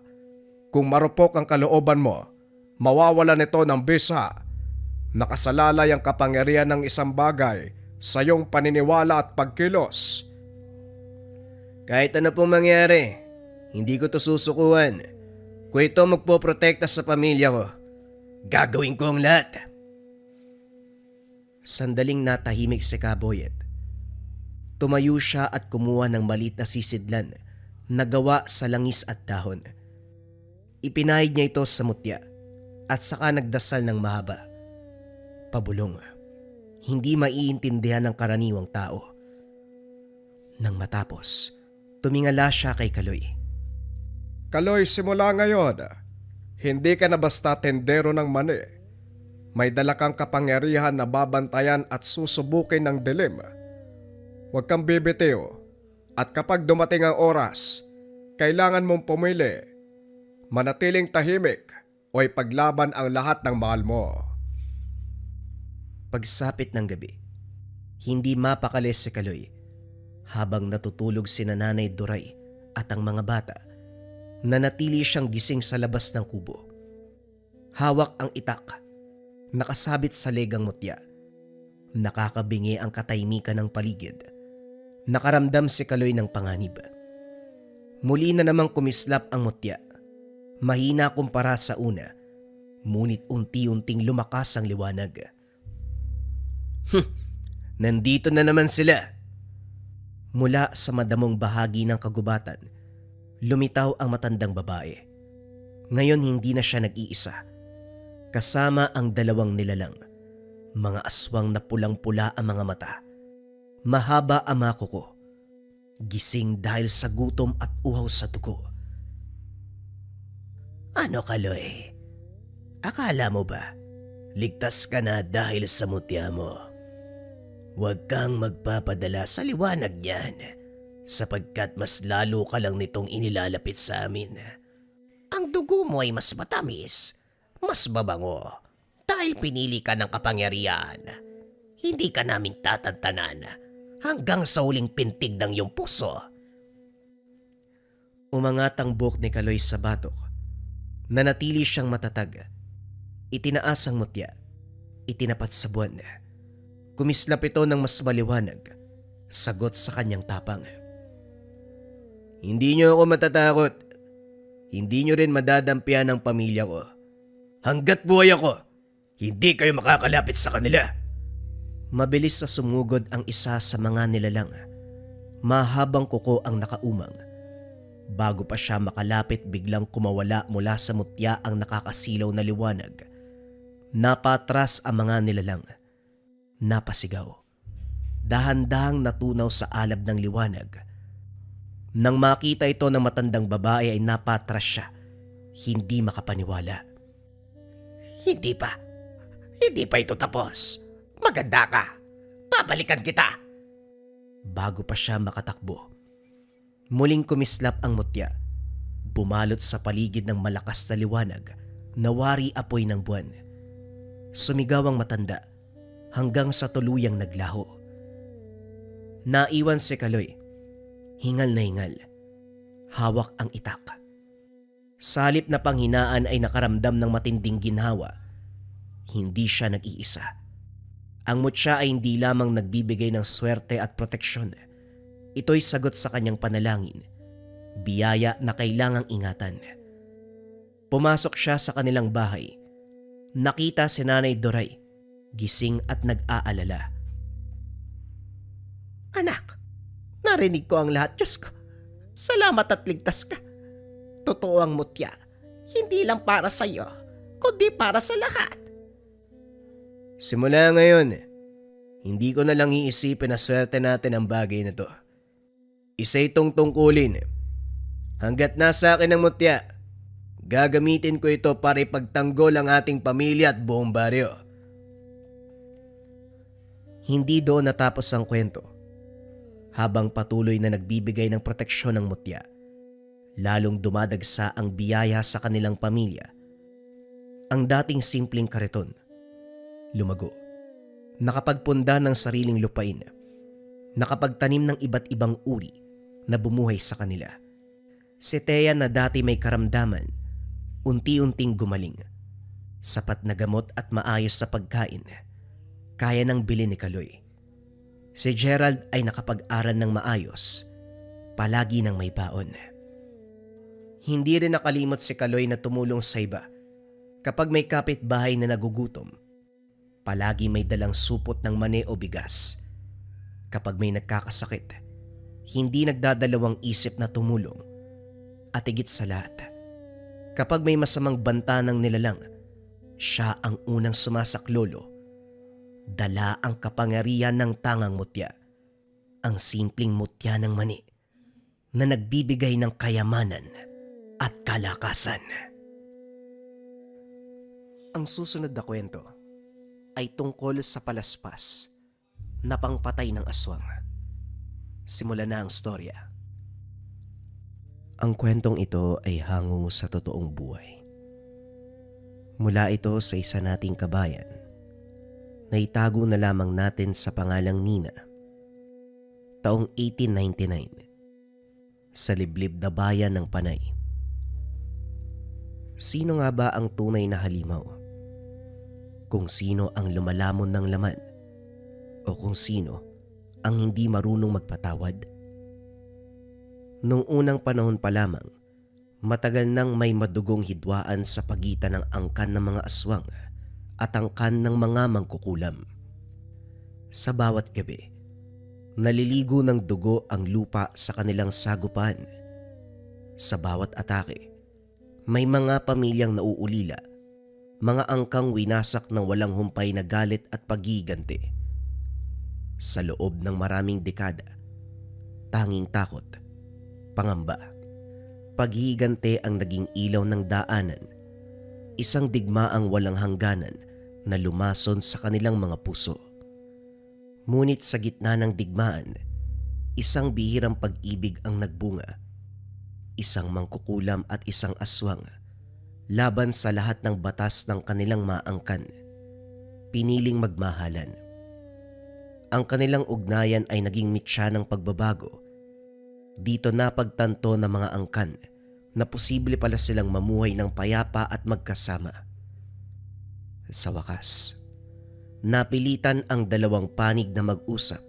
Kung marupok ang kalooban mo, mawawalan ito ng bisa. Nakasalalay ang kapangyarihan ng isang bagay sa iyong paniniwala at pagkilos. Kahit ano pong mangyari, hindi ko to susukuhan. Kung ito magpoprotekta sa pamilya ko, gagawin ko ang lahat. Sandaling natahimik si Kaboyet. Tumayo siya at kumuha ng maliit na sisidlan na gawa sa langis at dahon. Ipinahid niya ito sa mutya at saka nagdasal ng mahaba. Pabulong. Hindi maiintindihan ng karaniwang tao. Nang matapos, tumingala siya kay Kaloy. Kaloy, simula ngayon, hindi ka na basta tendero ng mani. May dala kang kapangyarihan na babantayan at susubukin ng dilim. Huwag kang bibitiw. At kapag dumating ang oras, kailangan mong pumili. Manatiling tahimik o ipaglaban ang lahat ng mahal mo. Pagsapit ng gabi, hindi mapakali si Kaloy habang natutulog si Nanay Duray at ang mga bata. Nanatili siyang gising sa labas ng kubo. Hawak ang itak, nakasabit sa legang mutya. Nakakabingi ang katahimikan ng paligid. Nakaramdam si Kaloy ng panganib. Muli na namang kumislap ang mutya. Mahina kumpara sa una, ngunit unti-unting lumakas ang liwanag. Nandito na naman sila. Mula sa madamong bahagi ng kagubatan, lumitaw ang matandang babae. Ngayon hindi na siya nag-iisa. Kasama ang dalawang nilalang. Mga aswang na pulang-pula ang mga mata. Mahaba ang mga kuko. Gising dahil sa gutom at uhaw sa dugo. Ano, Kaloy? Akala mo ba ligtas ka na dahil sa mutya mo? Huwag kang magpapadala sa liwanag niyan sapagkat mas lalo ka lang nitong inilalapit sa amin. Ang dugo mo ay mas matamis, mas babango dahil pinili ka ng kapangyarihan. Hindi ka namin tatantanan hanggang sa huling pintig ng iyong puso. Umangat ang buhok ni Kaloy sa batok. Nanatili siyang matatag. Itinaas ang mutya. Itinapat sa buwan. Kumislap ito ng mas maliwanag. Sagot sa kanyang tapang. Hindi niyo ako matatakot. Hindi niyo rin madadampian ang pamilya ko. Hanggat buhay ako, hindi kayo makakalapit sa kanila. Mabilis na sumugod ang isa sa mga nilalang. Mahabang kuko ang nakaumang. Bago pa siya makalapit, biglang kumawala mula sa mutya ang nakakasilaw na liwanag. Napatras ang mga nilalang. Napasigaw. Dahan-dahang natunaw sa alab ng liwanag. Nang makita ito ng matandang babae ay napatras siya, hindi makapaniwala. Hindi pa. Hindi pa ito tapos. Maganda ka. Babalikan kita. Bago pa siya makatakbo, muling kumislap ang mutya. Bumalot sa paligid ng malakas na liwanag na wari apoy ng buwan. Sumigaw ang matanda hanggang sa tuluyang naglaho. Naiwan si Kaloy. Hingal na hingal. Hawak ang itak. Sa halip na panghinaan ay nakaramdam ng matinding ginhawa. Hindi siya nag-iisa. Ang mutya ay hindi lamang nagbibigay ng swerte at proteksyon. Ito'y sagot sa kanyang panalangin. Biyaya na kailangang ingatan. Pumasok siya sa kanilang bahay. Nakita si Nanay Doray, gising at nag-aalala. Anak, narinig ko ang lahat. Diyos ko, salamat at ligtas ka. Totoo ang mutya. Hindi lang para sa iyo, kundi para sa lahat. Simula ngayon, hindi ko na lang iisipin na swerte natin ang bagay na to. Isa itong tungkulin. Hanggat nasa akin ang mutya, gagamitin ko ito para ipagtanggol ang ating pamilya at buong baryo. Hindi doon natapos ang kwento. Habang patuloy na nagbibigay ng proteksyon ng mutya, lalong dumadagsa ang biyaya sa kanilang pamilya. Ang dating simpleng kariton, lumago, nakapagpunda ng sariling lupain, nakapagtanim ng iba't ibang uri na bumuhay sa kanila. Si Thea na dati may karamdaman, unti-unting gumaling. Sapat na gamot at maayos sa pagkain, kaya nang bilhin ni Kaloy. Si Gerald ay nakapag-aral ng maayos, palagi nang may baon. Hindi rin nakalimot si Kaloy na tumulong sa iba. Kapag may kapitbahay na nagugutom, palagi may dalang supot ng mani o bigas. Kapag may nagkakasakit, hindi nagdadalawang isip na tumulong. At higit sa lahat, kapag may masamang banta ng nilalang, siya ang unang sumasaklolo. Dala ang kapangyarihan ng tangang mutya, ang simpleng mutya ng mani na nagbibigay ng kayamanan at kalakasan. Ang susunod na kwento ay tungkol sa palaspas na pangpatay ng aswang. Simulan na ang storya. Ang kwentong ito ay hango sa totoong buhay. Mula ito sa isa nating kabayan na itago na lamang natin sa pangalang Nina. Taong 1899, sa liblib na bayan ng Panay. Sino nga ba ang tunay na halimaw? Kung sino ang lumalamon ng laman? O kung sino ang hindi marunong magpatawad? Noong unang panahon pa lamang, matagal nang may madugong hidwaan sa pagitan ng angkan ng mga aswang at angkan ng mga mangkukulam. Sa bawat gabi, naliligo ng dugo ang lupa sa kanilang sagupan. Sa bawat atake, may mga pamilyang nauulila, mga angkang winasak ng walang humpay na galit at paggiganti. Sa loob ng maraming dekada, tanging takot, pangamba, paghihiganti ang naging ilaw ng daanan, isang digmaang walang hangganan na lumason sa kanilang mga puso. Ngunit sa gitna ng digmaan, isang bihirang pag-ibig ang nagbunga. Isang mangkukulam at isang aswang, laban sa lahat ng batas ng kanilang maangkan, piniling magmahalan. Ang kanilang ugnayan ay naging mitya ng pagbabago. Dito napagtanto ng mga angkan na posible pala silang mamuhay ng payapa at magkasama. Sa wakas, napilitan ang dalawang panig na mag-usap.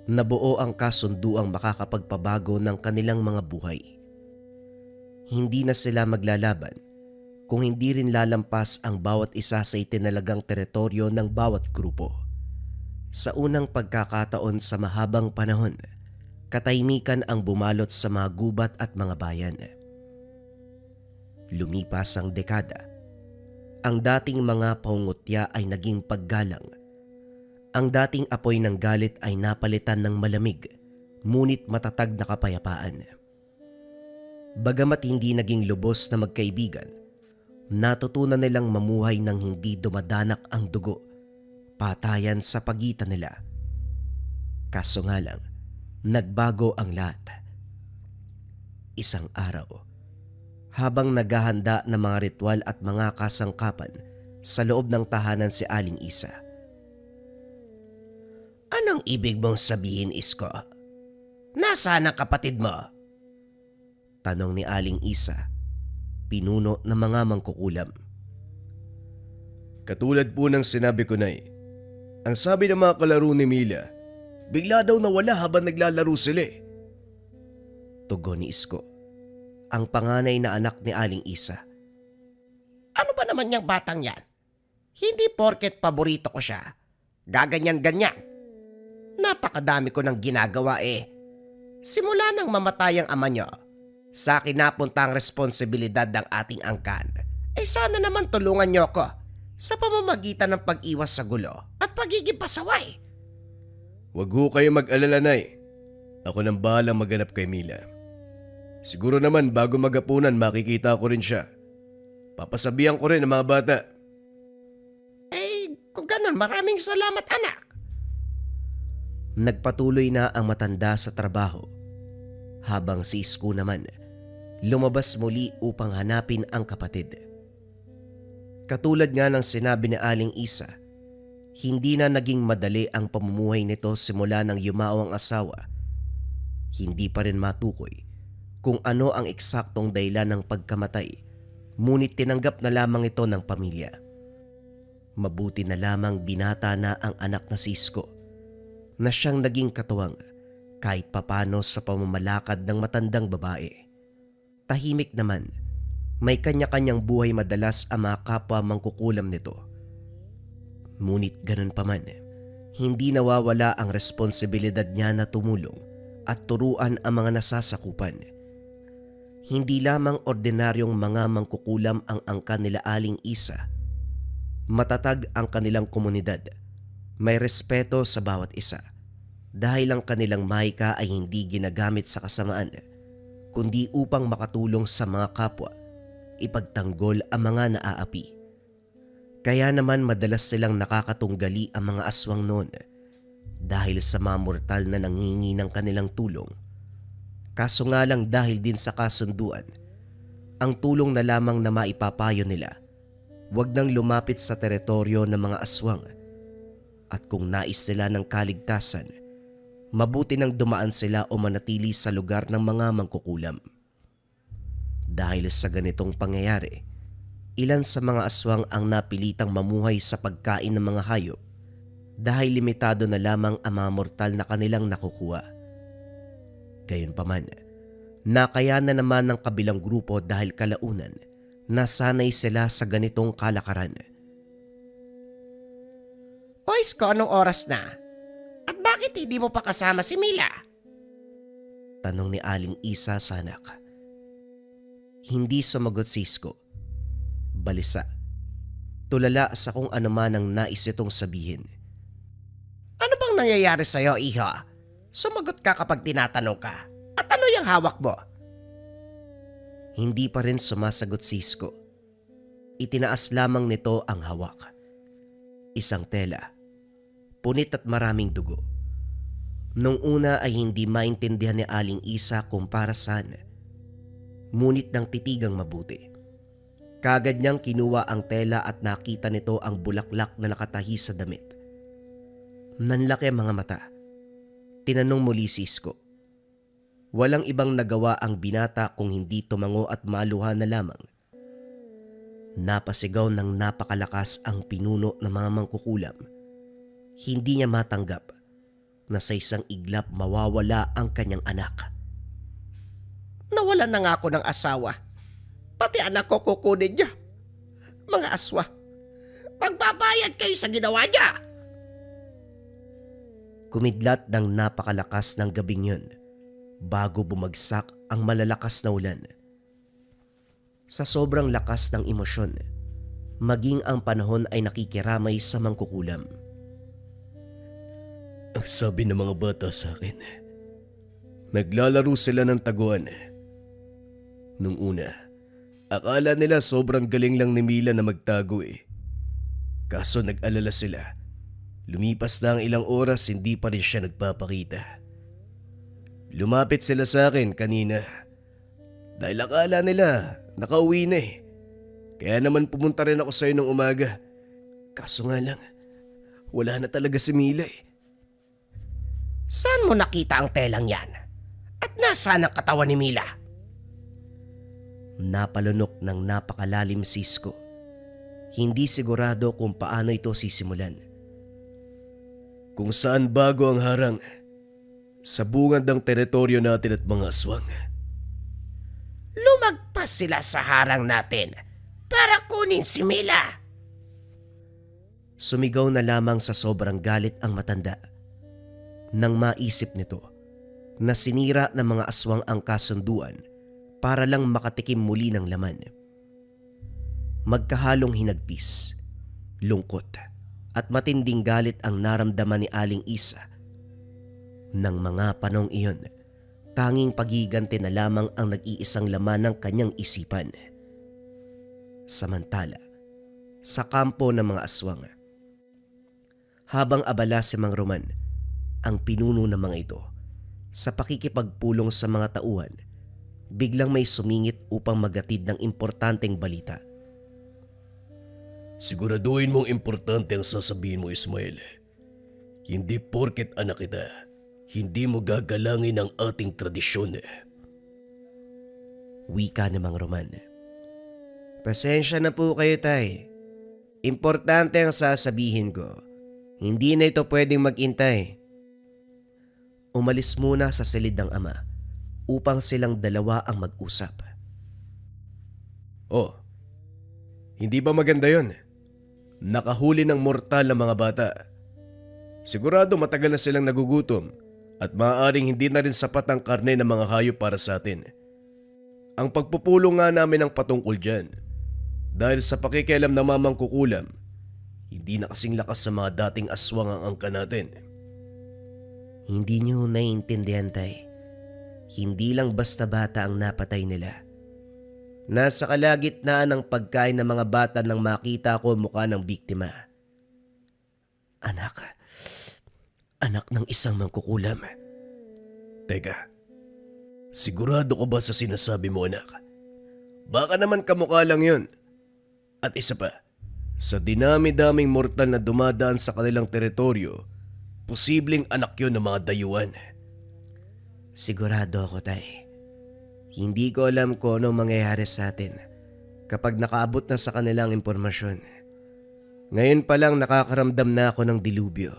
Nabuo ang kasunduang makakapagpabago ng kanilang mga buhay. Hindi na sila maglalaban kung hindi rin lalampas ang bawat isa sa itinalagang teritoryo ng bawat grupo. Sa unang pagkakataon sa mahabang panahon, katahimikan ang bumalot sa mga gubat at mga bayan. Lumipas ang dekada. Ang dating mga pangungutya ay naging paggalang. Ang dating apoy ng galit ay napalitan ng malamig, ngunit matatag na kapayapaan. Bagamat hindi naging lubos na magkaibigan, natutunan nilang mamuhay ng hindi dumadanak ang dugo, patayan sa pagitan nila. Kaso nga lang, nagbago ang lahat. Isang araw, habang naghahanda ng mga ritual at mga kasangkapan sa loob ng tahanan si Aling Isa. Anong ibig mong sabihin, Isko? Nasaan ang kapatid mo? Tanong ni Aling Isa, pinuno ng mga mangkukulam. Katulad po ng sinabi ko na ang sabi ng mga kalaro ni Mila, bigla daw nawala habang naglalaro sila Tugon ni Isko, ang panganay na anak ni Aling Isa. Ano ba naman yung batang yan? Hindi porket paborito ko siya. Gaganyan-ganyan. Napakadami ko ng ginagawa Simula nang mamatay ang ama niyo, sa akin napunta ang responsibilidad ng ating angkan. Sana naman tulungan niyo ko sa pamamagitan ng pag-iwas sa gulo at pagiging pasaway. Huwag ho kayo mag-alala, Nay. Ako nang bahalang maghanap kay Mila. Siguro naman bago magapunan makikita ko rin siya. Papasabihan ko rin ang mga bata. Kung ganun, maraming salamat, anak. Nagpatuloy na ang matanda sa trabaho, habang si Isko naman lumabas muli upang hanapin ang kapatid. Katulad nga ng sinabi ni Aling Isa, hindi na naging madali ang pamumuhay nito simula nang yumao ang asawa. Hindi pa rin matukoy kung ano ang eksaktong dahilan ng pagkamatay, ngunit tinanggap na lamang ito ng pamilya. Mabuti na lamang binata na ang anak na si Isko, na siyang naging katuwang kahit papano sa pamamalakad ng matandang babae. Tahimik naman, may kanya-kanyang buhay madalas ang mga kapwa mangkukulam nito. Ngunit ganun pa man, hindi nawawala ang responsibilidad niya na tumulong at turuan ang mga nasasakupan. Hindi lamang ordinaryong mga mangkukulam ang angkan nila Aling Isa. Matatag ang kanilang komunidad. May respeto sa bawat isa. Dahil ang kanilang mahika ay hindi ginagamit sa kasamaan, kundi upang makatulong sa mga kapwa, ipagtanggol ang mga naaapi. Kaya naman madalas silang nakakatunggali ang mga aswang noon dahil sa mga mortal na nangingi ng kanilang tulong. Kaso nga lang dahil din sa kasunduan, ang tulong na lamang na maipapayo nila, wag nang lumapit sa teritoryo ng mga aswang. At kung nais sila ng kaligtasan, mabuti nang dumaan sila o manatili sa lugar ng mga mangkukulam. Dahil sa ganitong pangyayari, ilan sa mga aswang ang napilitang mamuhay sa pagkain ng mga hayop dahil limitado na lamang ang mga mortal na kanilang nakukuha. Gayunpaman, nakayanan naman ng kabilang grupo dahil kalaunan nasanay sila sa ganitong kalakaran. O Isko, anong oras na? At bakit hindi mo pa kasama si Mila? Tanong ni Aling Isa sa anak. Hindi sumagot si Isko. Balisa. Tulala sa kung ano man ang nais itong sabihin. Ano bang nangyayari sa'yo, iha? Sumagot ka kapag tinatanong ka. At ano yung hawak mo? Hindi pa rin sumasagot si Isko. Itinaas lamang nito ang hawak. Isang tela. Punit at maraming dugo. Nung una ay hindi maintindihan ni Aling Isa kung para saan. Ngunit nang titigang mabuti, kagad niyang kinuha ang tela at nakita nito ang bulaklak na nakatahi sa damit. Nanlaki ang mga mata. Tinanong muli si Isko. Walang ibang nagawa ang binata kung hindi tumango at maluha na lamang. Napasigaw ng napakalakas ang pinuno ng mga mangkukulam. Hindi niya matanggap na sa isang iglap mawawala ang kanyang anak. Nawalan na nga ako ng asawa. Pati anak ko kukunin niya. Mga aswa, magbabayad kayo sa ginawa niya. Kumidlat ng napakalakas ng gabing yun bago bumagsak ang malalakas na ulan. Sa sobrang lakas ng emosyon, maging ang panahon ay nakikiramay sa mangkukulam. Ang sabi ng mga bata sa akin, Naglalaro sila ng taguan. Nung una, akala nila sobrang galing lang ni Mila na magtago eh. Kaso nag-alala sila. Lumipas na ang ilang oras, hindi pa rin siya nagpapakita. Lumapit sila sa akin kanina dahil akala nila nakauwi na eh. Kaya naman pumunta rin ako sa'yo nung umaga. Kaso nga lang, wala na talaga si Mila eh. Saan mo nakita ang telang yan? At nasaan ang katawan ni Mila? Napalunok ng napakalalim si Isko. Hindi sigurado kung paano ito sisimulan. Kung saan bago ang harang, sa bungad ng teritoryo natin at mga aswang. Lumagpas sila sa harang natin para kunin si Mila. Sumigaw na lamang sa sobrang galit ang matanda. Nang maisip nito na sinira ng mga aswang ang kasunduan para lang makatikim muli ng laman. Magkahalong hinagpis, lungkot at matinding galit ang naramdaman ni Aling Isa. Nang mga panong iyon, tanging paghiganti na lamang ang nag-iisang laman ng kanyang isipan. Samantala, sa kampo ng mga aswang, habang abala si Mang Roman, ang pinuno ng mga ito, sa pakikipagpulong sa mga tauhan, biglang may sumingit upang magatid ng importanteng balita. Siguraduhin mong importante ang sasabihin mo, Ismael. Hindi porket anak kita, hindi mo gagalangin ang ating tradisyon. Wika ni Mang Roman. Pasensya na po kayo, tay. Importante ang sasabihin ko. Hindi na ito pwedeng magintay. Umalis muna sa silid ng ama upang silang dalawa ang mag-usap. Oh, hindi ba maganda yon? Nakahuli ng mortal na mga bata. Sigurado matagal na silang nagugutom at maaaring hindi na rin sapat ang karne ng mga hayop para sa atin. Ang pagpupulong nga namin ang patungkol dyan. Dahil sa pakikialam ng mamang kukulam, hindi na kasing lakas sa mga dating aswang ang angka natin. Hindi niyo naiintindihan, tay. Hindi lang basta bata ang napatay nila. Nasa kalagitnaan ng pagkain ng mga bata nang makita ko mukha ng biktima. Anak ng isang mangkukulam. Teka, sigurado ka ba sa sinasabi mo, anak? Baka naman kamukha lang yun. At isa pa, sa dinami-daming mortal na dumadaan sa kanilang teritoryo, posibleng anak yun ng mga dayuhan. Sigurado ako, tay. Hindi ko alam kung ano mangyayari sa atin kapag nakaabot na sa kanilang impormasyon. Ngayon pa lang nakakaramdam na ako ng dilubyo.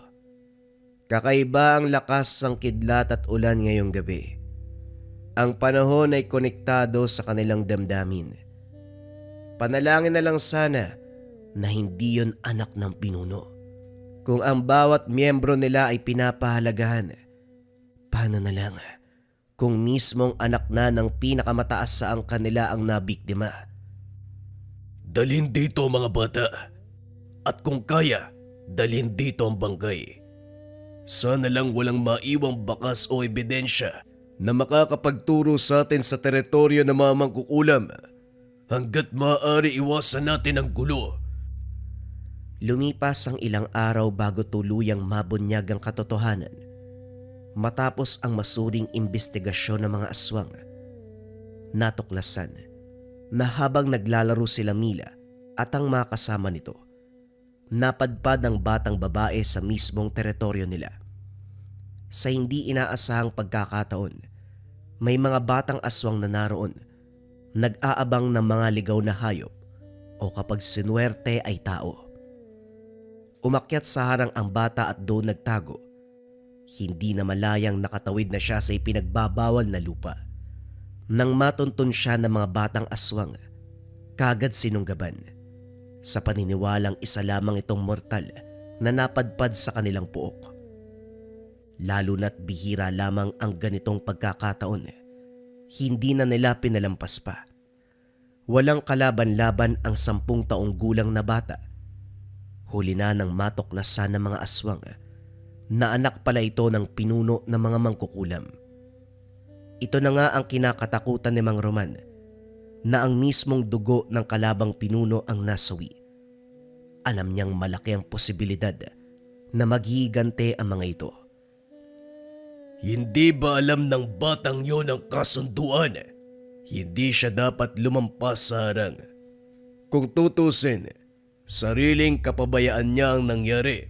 Kakaiba ang lakas ng kidlat at ulan ngayong gabi. Ang panahon ay konektado sa kanilang damdamin. Panalangin na lang sana na hindi yon anak ng pinuno. Kung ang bawat miyembro nila ay pinapahalagahan, paano na lang kung mismong anak na ng pinakamataas sa ang kanila ang nabiktima? Dalhin dito mga bata. At kung kaya, dalhin dito ang bangkay. Sana lang walang maiwang bakas o ebidensya na makakapagturo sa atin sa teritoryo ng mga mangkukulam. Hanggat maaari iwasan natin ang gulo. Lumipas ang ilang araw bago tuluyang mabunyag ang katotohanan. Matapos ang masuring imbestigasyon ng mga aswang, natuklasan na habang naglalaro sila Mila at ang mga kasama nito, napadpad ang batang babae sa mismong teritoryo nila. Sa hindi inaasahang pagkakataon, may mga batang aswang na naroon, nag-aabang ng mga ligaw na hayop o kapag sinuwerte ay tao. Umakyat sa harang ang bata at doon nagtago. Hindi na malayang nakatawid na siya sa ipinagbabawal na lupa. Nang matuntun siya ng mga batang aswang, kagad sinunggaban. Sa paniniwalang isa lamang itong mortal na napadpad sa kanilang puok. Lalo na't bihira lamang ang ganitong pagkakataon. Hindi na nila pinalampas pa. Walang kalaban-laban ang 10 taong gulang na bata. Huli na nang matuklasan ng mga aswang na anak pala ito ng pinuno ng mga mangkukulam. Ito na nga ang kinakatakutan ni Mang Roman, na ang mismong dugo ng kalabang pinuno ang nasawi. Alam niyang malaki ang posibilidad na maghihigante ang mga ito. Hindi ba alam ng batang yon ang kasunduan? Hindi siya dapat lumampas sa harang. Kung tutusin, sariling kapabayaan niya ang nangyari.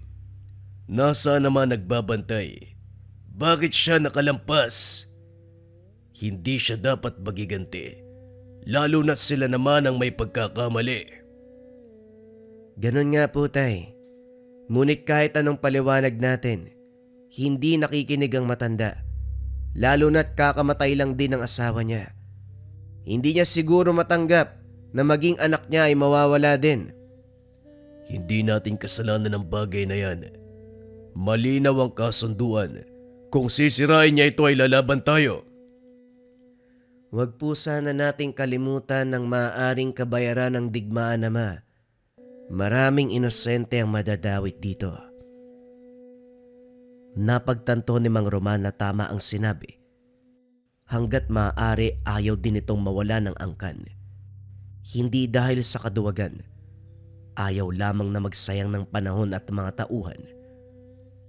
Nasa naman nagbabantay? Bakit siya nakalampas? Hindi siya dapat magiganti, lalo na't sila naman ang may pagkakamali. Ganon nga po, tay. Ngunit kahit anong paliwanag natin, hindi nakikinig ang matanda. Lalo na't kakamatay lang din ang asawa niya. Hindi niya siguro matanggap na maging anak niya ay mawawala din. Hindi natin kasalanan ang bagay na yan. Malinaw ang kasunduan. Kung sisirain niya ito ay lalaban tayo. Huwag po sana nating kalimutan ng maaaring kabayaran ng digmaan, Ama. Maraming inosente ang madadawit dito. Napagtanto ni Mang Roman na tama ang sinabi. Hanggat maaari ayaw din itong mawala ng angkan. Hindi dahil sa kaduwagan. Ayaw lamang na magsayang ng panahon at mga tauhan.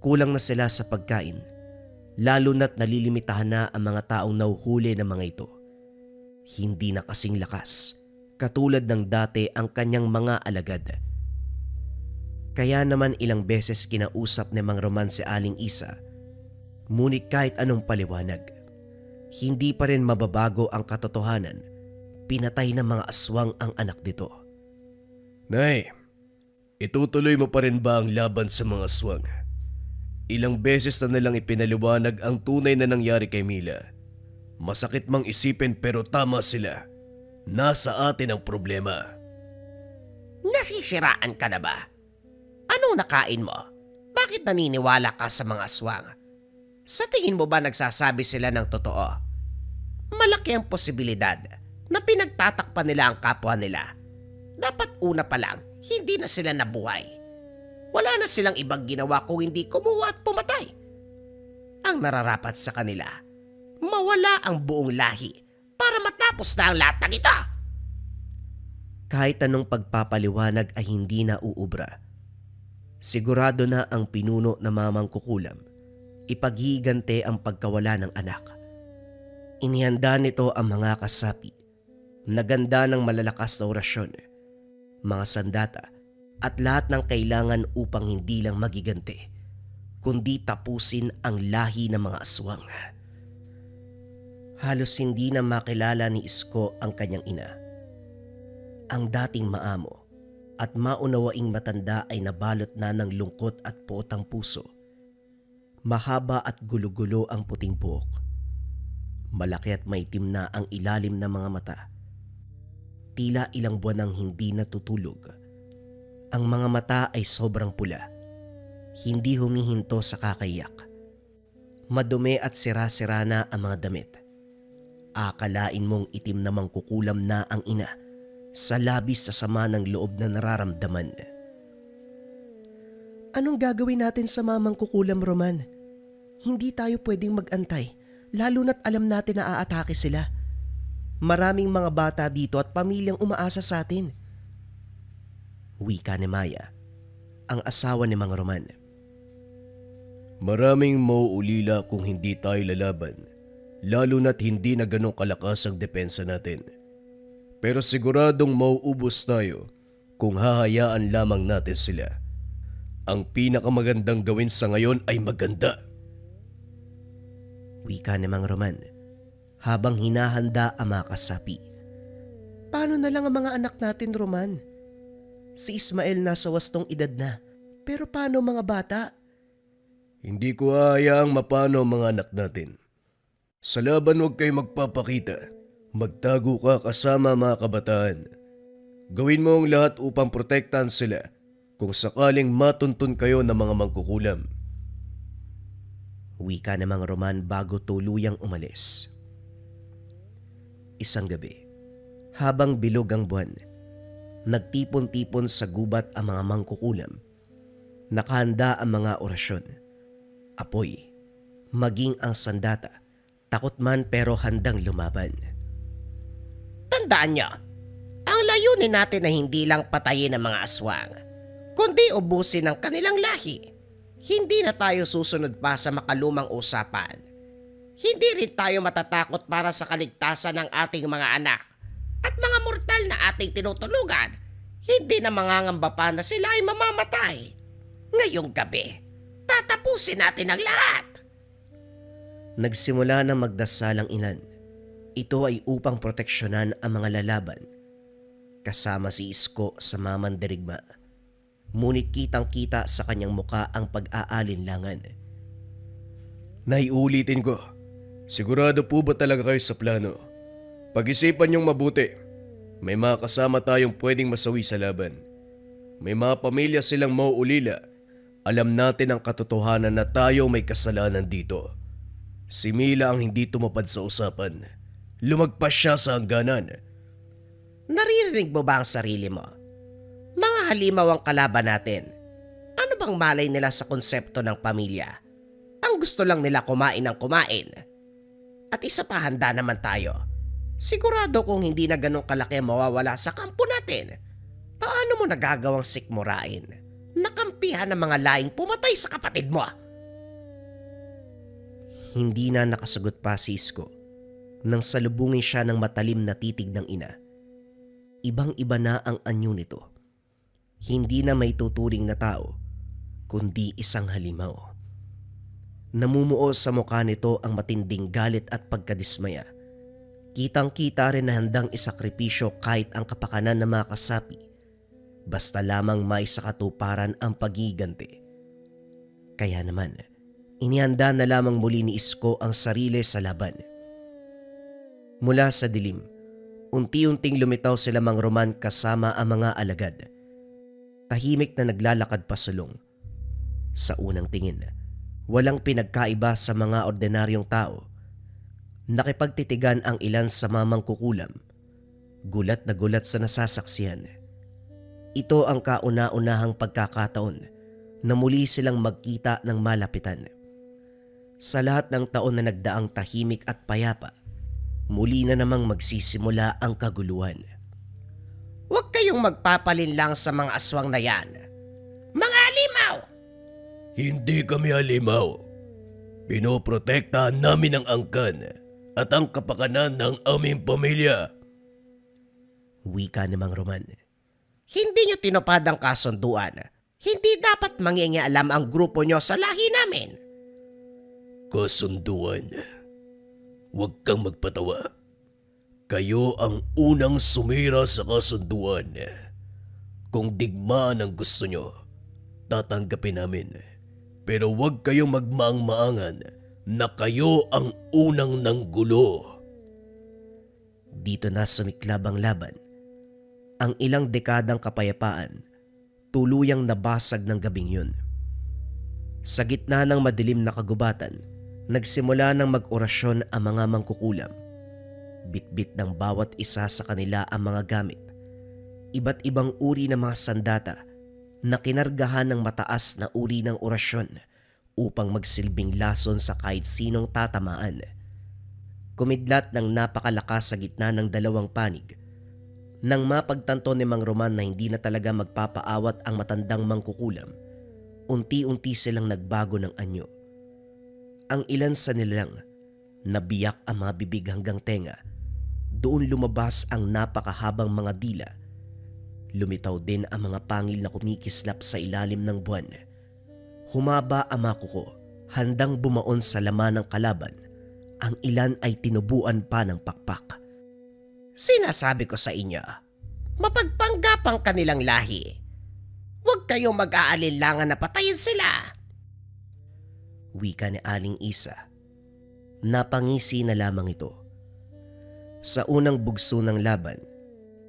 Kulang na sila sa pagkain, lalo na't nalilimitahan na ang mga taong nauhuli ng mga ito. Hindi na kasing lakas, katulad ng dati ang kanyang mga alagad. Kaya naman ilang beses kinausap ni Mang Roman si Aling Isa. Ngunit kahit anong paliwanag, hindi pa rin mababago ang katotohanan. Pinatay ng mga aswang ang anak nito. Nay, itutuloy mo pa rin ba ang laban sa mga aswang? Ilang beses na nilang ipinaliwanag ang tunay na nangyari kay Mila. Masakit mang isipin pero tama sila. Nasa atin ang problema. Nasisiraan ka na ba? Anong nakain mo? Bakit naniniwala ka sa mga aswang? Sa tingin mo ba nagsasabi sila ng totoo? Malaki ang posibilidad na pinagtatakpan nila ang kapwa nila. Dapat una pa lang, hindi na sila nabuhay. Wala na silang ibang ginawa kung hindi kumuha at pumatay. Ang nararapat sa kanila, mawala ang buong lahi para matapos na ang lahat ng ito. Kahit anong pagpapaliwanag ay hindi na uubra. Sigurado na ang pinuno na mamangkukulam, ipaghihigante ang pagkawala ng anak. Inihanda nito ang mga kasapi, naganda ng malalakas na orasyon, mga sandata at lahat ng kailangan upang hindi lang magigante, kundi tapusin ang lahi ng mga aswang. Halos hindi na makilala ni Isko ang kanyang ina. Ang dating maamo at maunawaing matanda ay nabalot na ng lungkot at potang puso. Mahaba at gulo-gulo ang puting buhok. Malaki at maitim na ang ilalim ng mga mata. Tila ilang buwan nang hindi natutulog. Ang mga mata ay sobrang pula. Hindi humihinto sa kakaiyak. Madumi at sira-sira na ang mga damit. Akalain mong itim na mangkukulam na ang ina sa labis sa sama ng loob na nararamdaman. Anong gagawin natin sa mamang kukulam, Roman? Hindi tayo pwedeng mag-antay, lalo na't alam natin na aatake sila. Maraming mga bata dito at pamilyang umaasa sa atin. Wika ni Maya, ang asawa ni Mang Roman. Maraming mauulila kung hindi tayo lalaban, lalo na't hindi na ganong kalakas ang depensa natin. Pero siguradong mauubos tayo kung hahayaan lamang natin sila. Ang pinakamagandang gawin sa ngayon ay maganda. Wika ni Mang Roman, habang hinahanda ang mga kasapi. Paano na lang ang mga anak natin, Roman? Si Ismael nasa wastong edad na, pero paano mga bata? Hindi ko hahayaang mapano ang mga anak natin. Sa laban huwag kayo magpapakita. Magtago ka kasama mga kabataan. Gawin mo ang lahat upang protektahan sila kung sakaling matuntun kayo ng mga mangkukulam. Wika ni Mang Roman bago tuluyang umalis. Isang gabi, habang bilog ang buwan, nagtipon-tipon sa gubat ang mga mangkukulam. Nakahanda ang mga orasyon, apoy, maging ang sandata, Takot man pero handang lumaban. Tandaan nyo, ang layunin natin ay hindi lang patayin ang mga aswang, kundi ubusin ang kanilang lahi. Hindi na tayo susunod pa sa makalumang usapan. Hindi rin tayo matatakot para sa kaligtasan ng ating mga anak at mga mortal na ating tinutulugan. Hindi na mangangamba pa na sila ay mamamatay. Ngayong gabi, tatapusin natin ang lahat. Nagsimula na magdasal ang ilan. Ito ay upang proteksyonan ang mga lalaban. Kasama si Isko sa mamandirigma. Ngunit kitang-kita sa kanyang muka ang pag-aalinlangan. Naiulitin ko, sigurado po ba talaga kayo sa plano? Pag-isipan niyong mabuti. May mga kasama tayong pwedeng masawi sa laban. May mga pamilya silang mauulila. Alam natin ang katotohanan na tayo may kasalanan dito. Si Mila ang hindi tumapad sa usapan. Lumagpas siya sa hangganan. Naririnig mo ba ang sarili mo? Mga halimaw ang kalaban natin. Ano bang malay nila sa konsepto ng pamilya? Ang gusto lang nila kumain ng kumain. At isa pa, handa naman tayo. Sigurado kung hindi na ganun kalaki mawawala sa kampo natin. Paano mo nagagawang sikmurain? Nakampihan ng mga laing pumatay sa kapatid mo. Hindi na nakasagot pa si Isko nang salubungin siya ng matalim na titig ng ina. Ibang-iba na ang anyo nito. Hindi na may tuturing na tao, kundi isang halimaw. Namumuo sa mukha nito ang matinding galit at pagkadismaya. Kitang-kita rin na handang isakripisyo kahit ang kapakanan ng mga kasapi, basta lamang may sakatuparan ang pagiganti. Kaya naman, inihanda na lamang muli ni Isko ang sarili sa laban. Mula sa dilim, unti-unting lumitaw sila Mang Roman kasama ang mga alagad. Tahimik na naglalakad pasulong. Sa unang tingin, walang pinagkaiba sa mga ordinaryong tao. Nakipagtitigan ang ilan sa mamangkukulam. Gulat na gulat sa nasasaksihan. Ito ang kauna-unahang pagkakataon na muli silang magkita ng malapitan. Sa lahat ng taon na nagdaang tahimik at payapa, muli na namang magsisimula ang kaguluhan. Huwag kayong magpapalinlang sa mga aswang na yan. Mga halimaw! Hindi kami halimaw. Pinoprotektahan namin ang angkan at ang kapakanan ng aming pamilya. Wika ni Mang Roman. Hindi nyo tinupad ang kasunduan. Hindi dapat mangingialam ang grupo nyo sa lahi namin. Kasunduan. Huwag kang magpatawa. Kayo ang unang sumira sa kasunduan. Kung digmaan ang gusto nyo, tatanggapin namin. Pero huwag kayong magmaang-maangan na kayo ang unang nanggulo. Dito na sumiklab ang laban. Ang ilang dekadang kapayapaan, tuluyang nabasag ng gabing yun. Sa gitna ng madilim na kagubatan, nagsimula ng mag-orasyon ang mga mangkukulam. Bitbit ng bawat isa sa kanila ang mga gamit. Iba't ibang uri ng mga sandata na kinargahan ng mataas na uri ng orasyon upang magsilbing lason sa kahit sinong tatamaan. Kumidlat ng napakalakas sa gitna ng dalawang panig. Nang mapagtanto ni Mang Roman na hindi na talaga magpapaawat ang matandang mangkukulam, unti-unti silang nagbago ng anyo. Ang ilan sa nilang nabiyak ang mga bibig hanggang tenga. Doon lumabas ang napakahabang mga dila. Lumitaw din ang mga pangil na kumikislap sa ilalim ng buwan. Humaba ang mga kuko, handang bumaon sa laman ng kalaban. Ang ilan ay tinubuan pa ng pakpak. Sinasabi ko sa inyo, mapagpanggap ang kanilang lahi. Huwag kayong mag-aalinlangan na patayin sila. Wika ni Aling Isa. Napangisi na lamang ito. Sa unang bugso ng laban,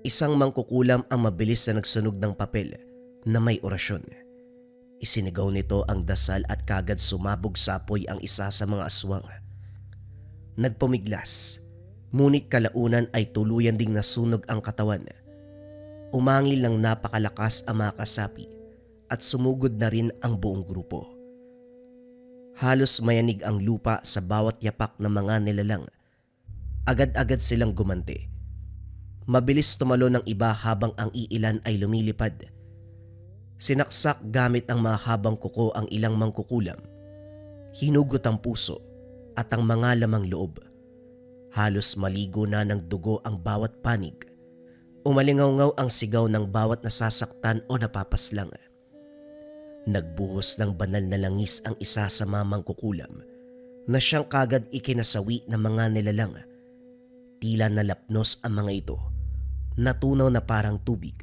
isang mangkukulam ang mabilis na nagsunog ng papel na may orasyon. Isinigaw nito ang dasal at kagad sumabog sa apoy ang isa sa mga aswang. Nagpumiglas, ngunit kalaunan ay tuluyan ding nasunog ang katawan. Umangil ng napakalakas ang mga kasapi at sumugod na rin ang buong grupo. Halos mayanig ang lupa sa bawat yapak ng mga nilalang. Agad-agad silang gumanti. Mabilis tumalo ng iba habang ang iilan ay lumilipad. Sinaksak gamit ang mahabang kuko ang ilang mangkukulam. Hinugot ang puso at ang mga lamang loob. Halos maligo na ng dugo ang bawat panig. Umalingaw-ngaw ang sigaw ng bawat nasasaktan o napapaslang. Nagbuhos ng banal na langis ang isa sa mamang kukulam na siyang kagad ikinasawi ng mga nilalang. Tila nalapnos ang mga ito, natunaw na parang tubig.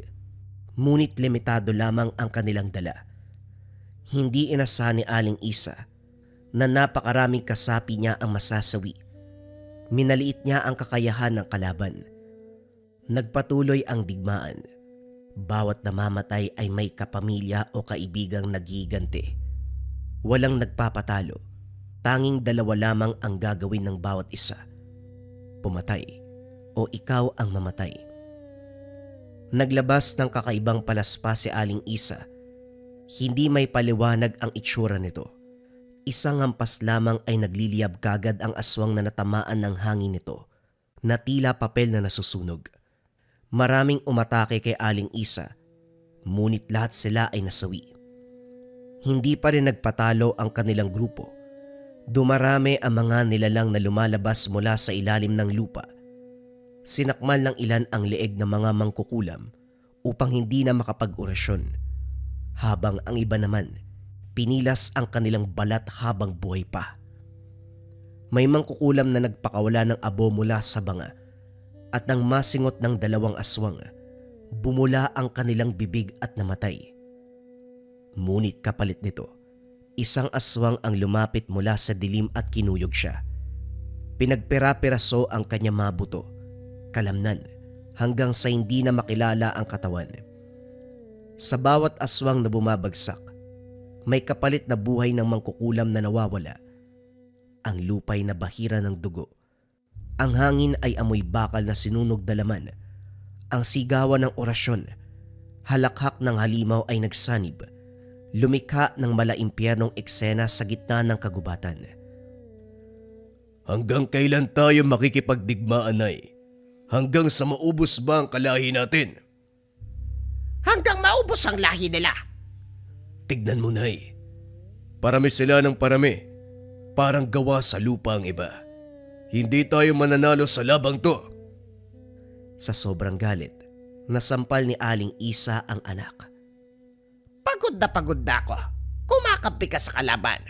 Ngunit limitado lamang ang kanilang dala. Hindi inasahan ni Aling Isa na napakaraming kasapi niya ang masasawi. Minaliit niya ang kakayahan ng kalaban. Nagpatuloy ang digmaan. Bawat namamatay ay may kapamilya o kaibigang nagiganti. Walang nagpapatalo. Tanging dalawa lamang ang gagawin ng bawat isa. Pumatay o ikaw ang mamatay. Naglabas ng kakaibang palaspas si Aling Isa. Hindi may paliwanag ang itsura nito. Isang hampas lamang ay nagliliyab kagad ang aswang na natamaan ng hangin nito na tila papel na nasusunog. Maraming umatake kay Aling Isa, ngunit lahat sila ay nasawi. Hindi pa rin nagpatalo ang kanilang grupo. Dumarami ang mga nilalang na lumalabas mula sa ilalim ng lupa. Sinakmal ng ilan ang leeg ng mga mangkukulam upang hindi na makapag-orasyon, habang ang iba naman pinilas ang kanilang balat habang buhay pa. May mangkukulam na nagpakawala ng abo mula sa banga. At nang masingot ng dalawang aswang, bumula ang kanilang bibig at namatay. Ngunit kapalit nito, isang aswang ang lumapit mula sa dilim at kinuyog siya. Pinagpira-piraso ang kanyang mga buto, kalamnan, hanggang sa hindi na makilala ang katawan. Sa bawat aswang na bumabagsak, may kapalit na buhay ng mangkukulam na nawawala. Ang lupay na bahira ng dugo. Ang hangin ay amoy bakal na sinunog na laman. Ang sigawan ng orasyon, halakhak ng halimaw ay nagsanib. Lumikha ng malaimpyernong eksena sa gitna ng kagubatan. Hanggang kailan tayo makikipagdigmaan, Nay? Hanggang sa maubos ba ang kalahi natin? Hanggang maubos ang lahi nila. Tignan mo, Nay. Parami sila ng parami. Parang gawa sa lupa ang iba. Hindi tayo mananalo sa labang to. Sa sobrang galit, nasampal ni Aling Isa ang anak. Pagod na ako. Kumakampi ka sa kalaban.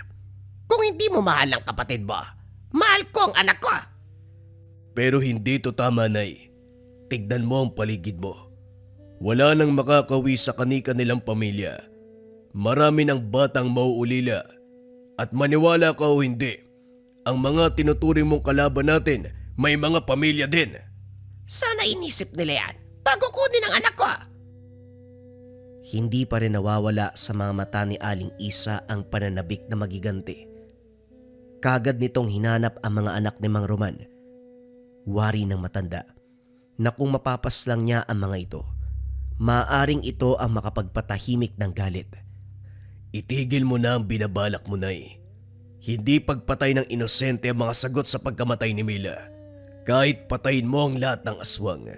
Kung hindi mo mahal ang kapatid mo, mahal ko ang anak ko. Pero hindi to tama, Nay. Tignan mo ang paligid mo. Wala nang makakawi sa kani-kanilang pamilya. Marami ng batang mauulila. At maniwala ka o hindi, ang mga tinuturing mong kalaban natin may mga pamilya din. Sana inisip nila yan bago kunin ang anak ko. Hindi pa rin nawawala sa mga mata ni Aling Isa ang pananabik na magiganti. Kagad nitong hinanap ang mga anak ni Mang Roman. Wari ng matanda na kung mapapaslang niya ang mga ito, maaaring ito ang makapagpatahimik ng galit. Itigil mo na ang binabalak mo, Nay. Hindi pagpatay ng inosente ang mga sagot sa pagkamatay ni Mila. Kahit patayin mo ang lahat ng aswang,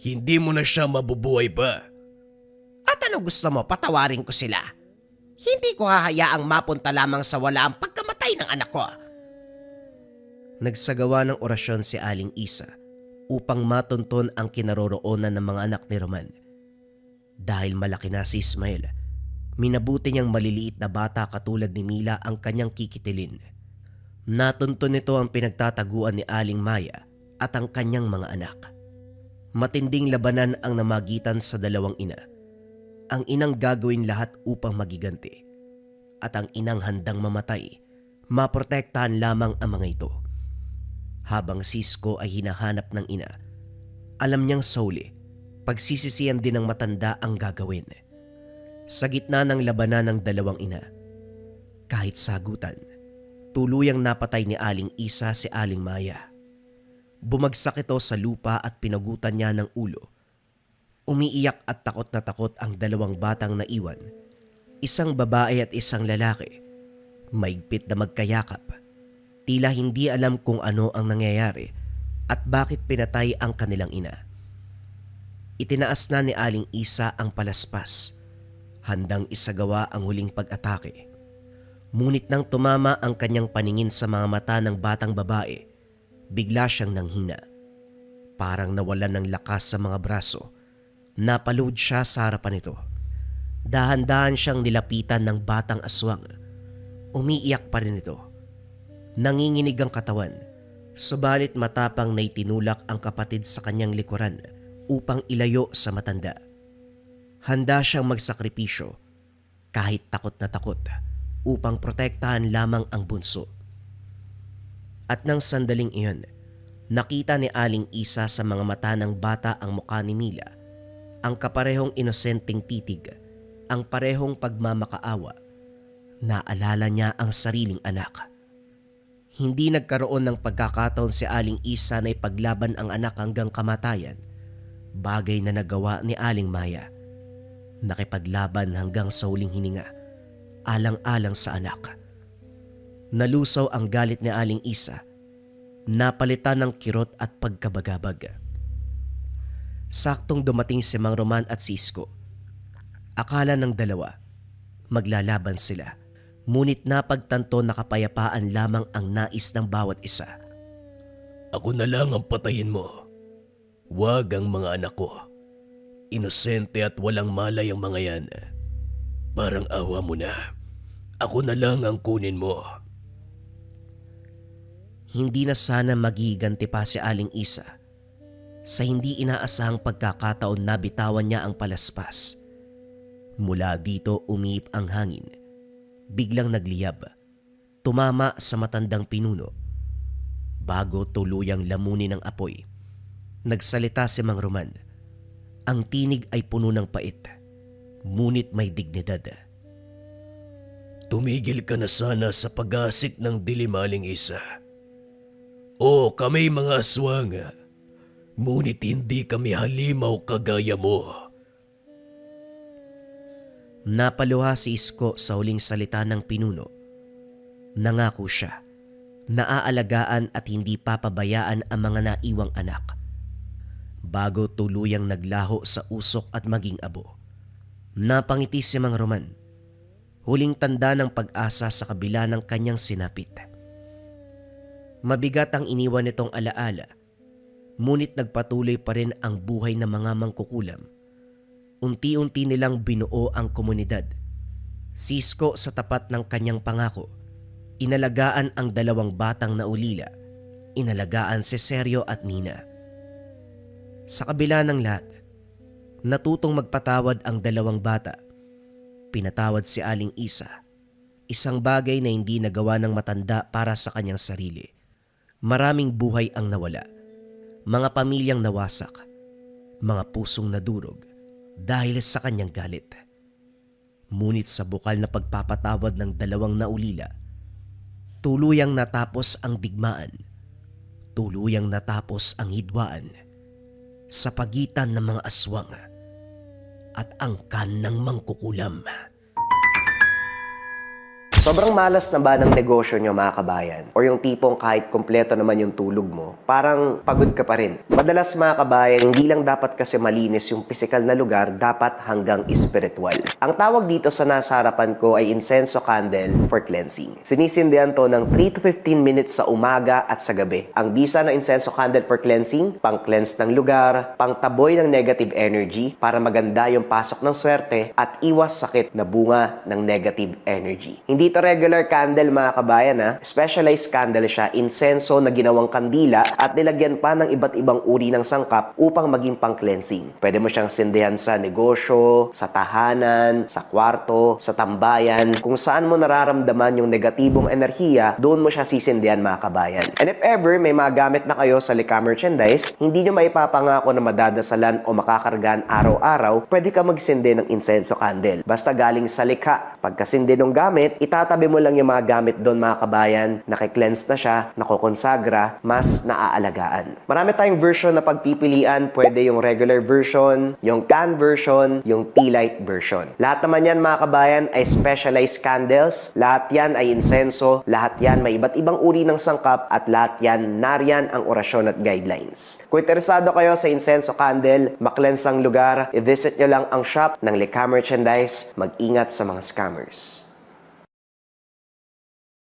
hindi mo na siya mabubuhay pa. At ano gusto mo, patawarin ko sila? Hindi ko hahayaang mapunta lamang sa wala ang pagkamatay ng anak ko. Nagsagawa ng orasyon si Aling Isa upang matunton ang kinaroroonan ng mga anak ni Roman. Dahil malaki na si Ismael, minabuti niyang maliliit na bata katulad ni Mila ang kanyang kikitilin. Natuntun nito ang pinagtataguan ni Aling Maya at ang kanyang mga anak. Matinding labanan ang namagitan sa dalawang ina. Ang inang gagawin lahat upang magiganti. At ang inang handang mamatay, maprotektahan lamang ang mga ito. Habang si Isko ay hinahanap ng ina, alam niyang sa huli, pagsisisihan din ng matanda ang gagawin. Sa gitna ng labanan ng dalawang ina, kahit sagutan, tuluyang napatay ni Aling Isa si Aling Maya. Bumagsak ito sa lupa at pinagutan niya ng ulo. Umiiyak at takot na takot ang dalawang batang naiwan, isang babae at isang lalaki. Maigpit na magkayakap. Tila hindi alam kung ano ang nangyayari at bakit pinatay ang kanilang ina. Itinaas na ni Aling Isa ang palaspas, handang isagawa ang huling pag-atake. Ngunit nang tumama ang kanyang paningin sa mga mata ng batang babae, bigla siyang nanghina. Parang nawalan ng lakas sa mga braso. Napalood siya sa harapan nito. Dahan-dahan siyang nilapitan ng batang aswang. Umiiyak pa rin ito. Nanginginig ang katawan, subalit matapang na itinulak ang kapatid sa kanyang likuran upang ilayo sa matanda. Handa siyang magsakripisyo kahit takot na takot upang protektahan lamang ang bunso. At nang sandaling iyon, nakita ni Aling Isa sa mga mata ng bata ang mukha ni Mila, ang kaparehong inosenteng titig, ang parehong pagmamakaawa. Naalala niya ang sariling anak. Hindi nagkaroon ng pagkakataon si Aling Isa na ipaglaban ang anak hanggang kamatayan, bagay na nagawa ni Aling Maya. Nakipaglaban hanggang sa huling hininga, alang-alang sa anak. Nalusaw ang galit ni Aling Isa, napalitan ng kirot at pagkabagabag. Saktong dumating si Mang Roman at si Isko. Akala ng dalawa, maglalaban sila. Ngunit napagtanto na kapayapaan lamang ang nais ng bawat isa. Ako na lang ang patayin mo. Huwag ang mga anak ko. Inosente at walang malay ang mga yan. Parang awa mo na. Ako na lang ang kunin mo. Hindi na sana magiganti pa si Aling Isa. Sa hindi inaasahang pagkakataon na bitawan niya ang palaspas. Mula dito umiip ang hangin. Biglang nagliyab, tumama sa matandang pinuno. Bago tuluyang lamunin ng apoy, nagsalita si Mang Roman. Ang tinig ay puno ng pait, ngunit may dignidad. Tumigil ka na sana sa pag-asik ng dilim, Aling Isa. Oo, kami mga aswang. Ngunit hindi kami halimaw kagaya mo. Napaluha si Isko sa huling salita ng pinuno. Nangako siya na aalagaan at hindi papabayaan ang mga naiwang anak. Bago tuluyang naglaho sa usok at maging abo, napangiti si Mang Roman. Huling tanda ng pag-asa sa kabila ng kanyang sinapit. Mabigat ang iniwan nitong alaala, ngunit nagpatuloy pa rin ang buhay ng mga mangkukulam. Unti-unti nilang binuo ang komunidad. Si Isko sa tapat ng kanyang pangako, inalagaan ang dalawang batang naulila, inalagaan si Sergio at Nina. Sa kabila ng lahat, natutong magpatawad ang dalawang bata. Pinatawad si Aling Isa, isang bagay na hindi nagawa ng matanda para sa kanyang sarili. Maraming buhay ang nawala, mga pamilyang nawasak, mga pusong nadurog dahil sa kanyang galit. Ngunit sa bukal na pagpapatawad ng dalawang naulila, tuluyang natapos ang digmaan, tuluyang natapos ang hidwaan sa pagitan ng mga aswang at angkan ng mangkukulam. Sobrang malas na ba ng negosyo nyo, mga kabayan? Or yung tipong kahit kompleto naman yung tulog mo, parang pagod ka pa rin. Madalas, mga kabayan, hindi lang dapat kasi malinis yung physical na lugar, dapat hanggang spiritual. Ang tawag dito sa nasa harapan ko ay incenso candle for cleansing. Sinisindihan to ng 3 to 15 minutes sa umaga at sa gabi. Ang bisa ng incenso candle for cleansing, pang-cleanse ng lugar, pang-taboy ng negative energy para maganda yung pasok ng swerte at iwas sakit na bunga ng negative energy. Hindi ito regular candle, mga kabayan, ha? Specialized candle siya, insenso na ginawang kandila at nilagyan pa ng iba't ibang uri ng sangkap upang maging pang-cleansing. Pwede mo siyang sindihan sa negosyo, sa tahanan, sa kwarto, sa tambayan. Kung saan mo nararamdaman yung negatibong enerhiya, doon mo siya sisindihan, mga kabayan. And if ever may magamit na kayo sa Lika merchandise, hindi nyo maipapangako na madadasalan o makakargaan araw-araw, pwede ka magsindi ng insenso candle. Basta galing sa likha. Pagkasindi ng gamit, itatabi mo lang yung mga gamit doon mga kabayan, nakikleanse na siya, nakokonsagra, mas naaalagaan. Marami tayong version na pagpipilian, pwede yung regular version, yung can version, yung tea light version. Lahat naman yan mga kabayan ay specialized candles, lahat yan ay insenso, lahat yan may iba't ibang uri ng sangkap at lahat yan nariyan ang orasyon at guidelines. Kung interesado kayo sa insenso candle, maklens ang lugar, i-visit nyo lang ang shop ng Likha Merchandise. Mag-ingat sa mga scammers.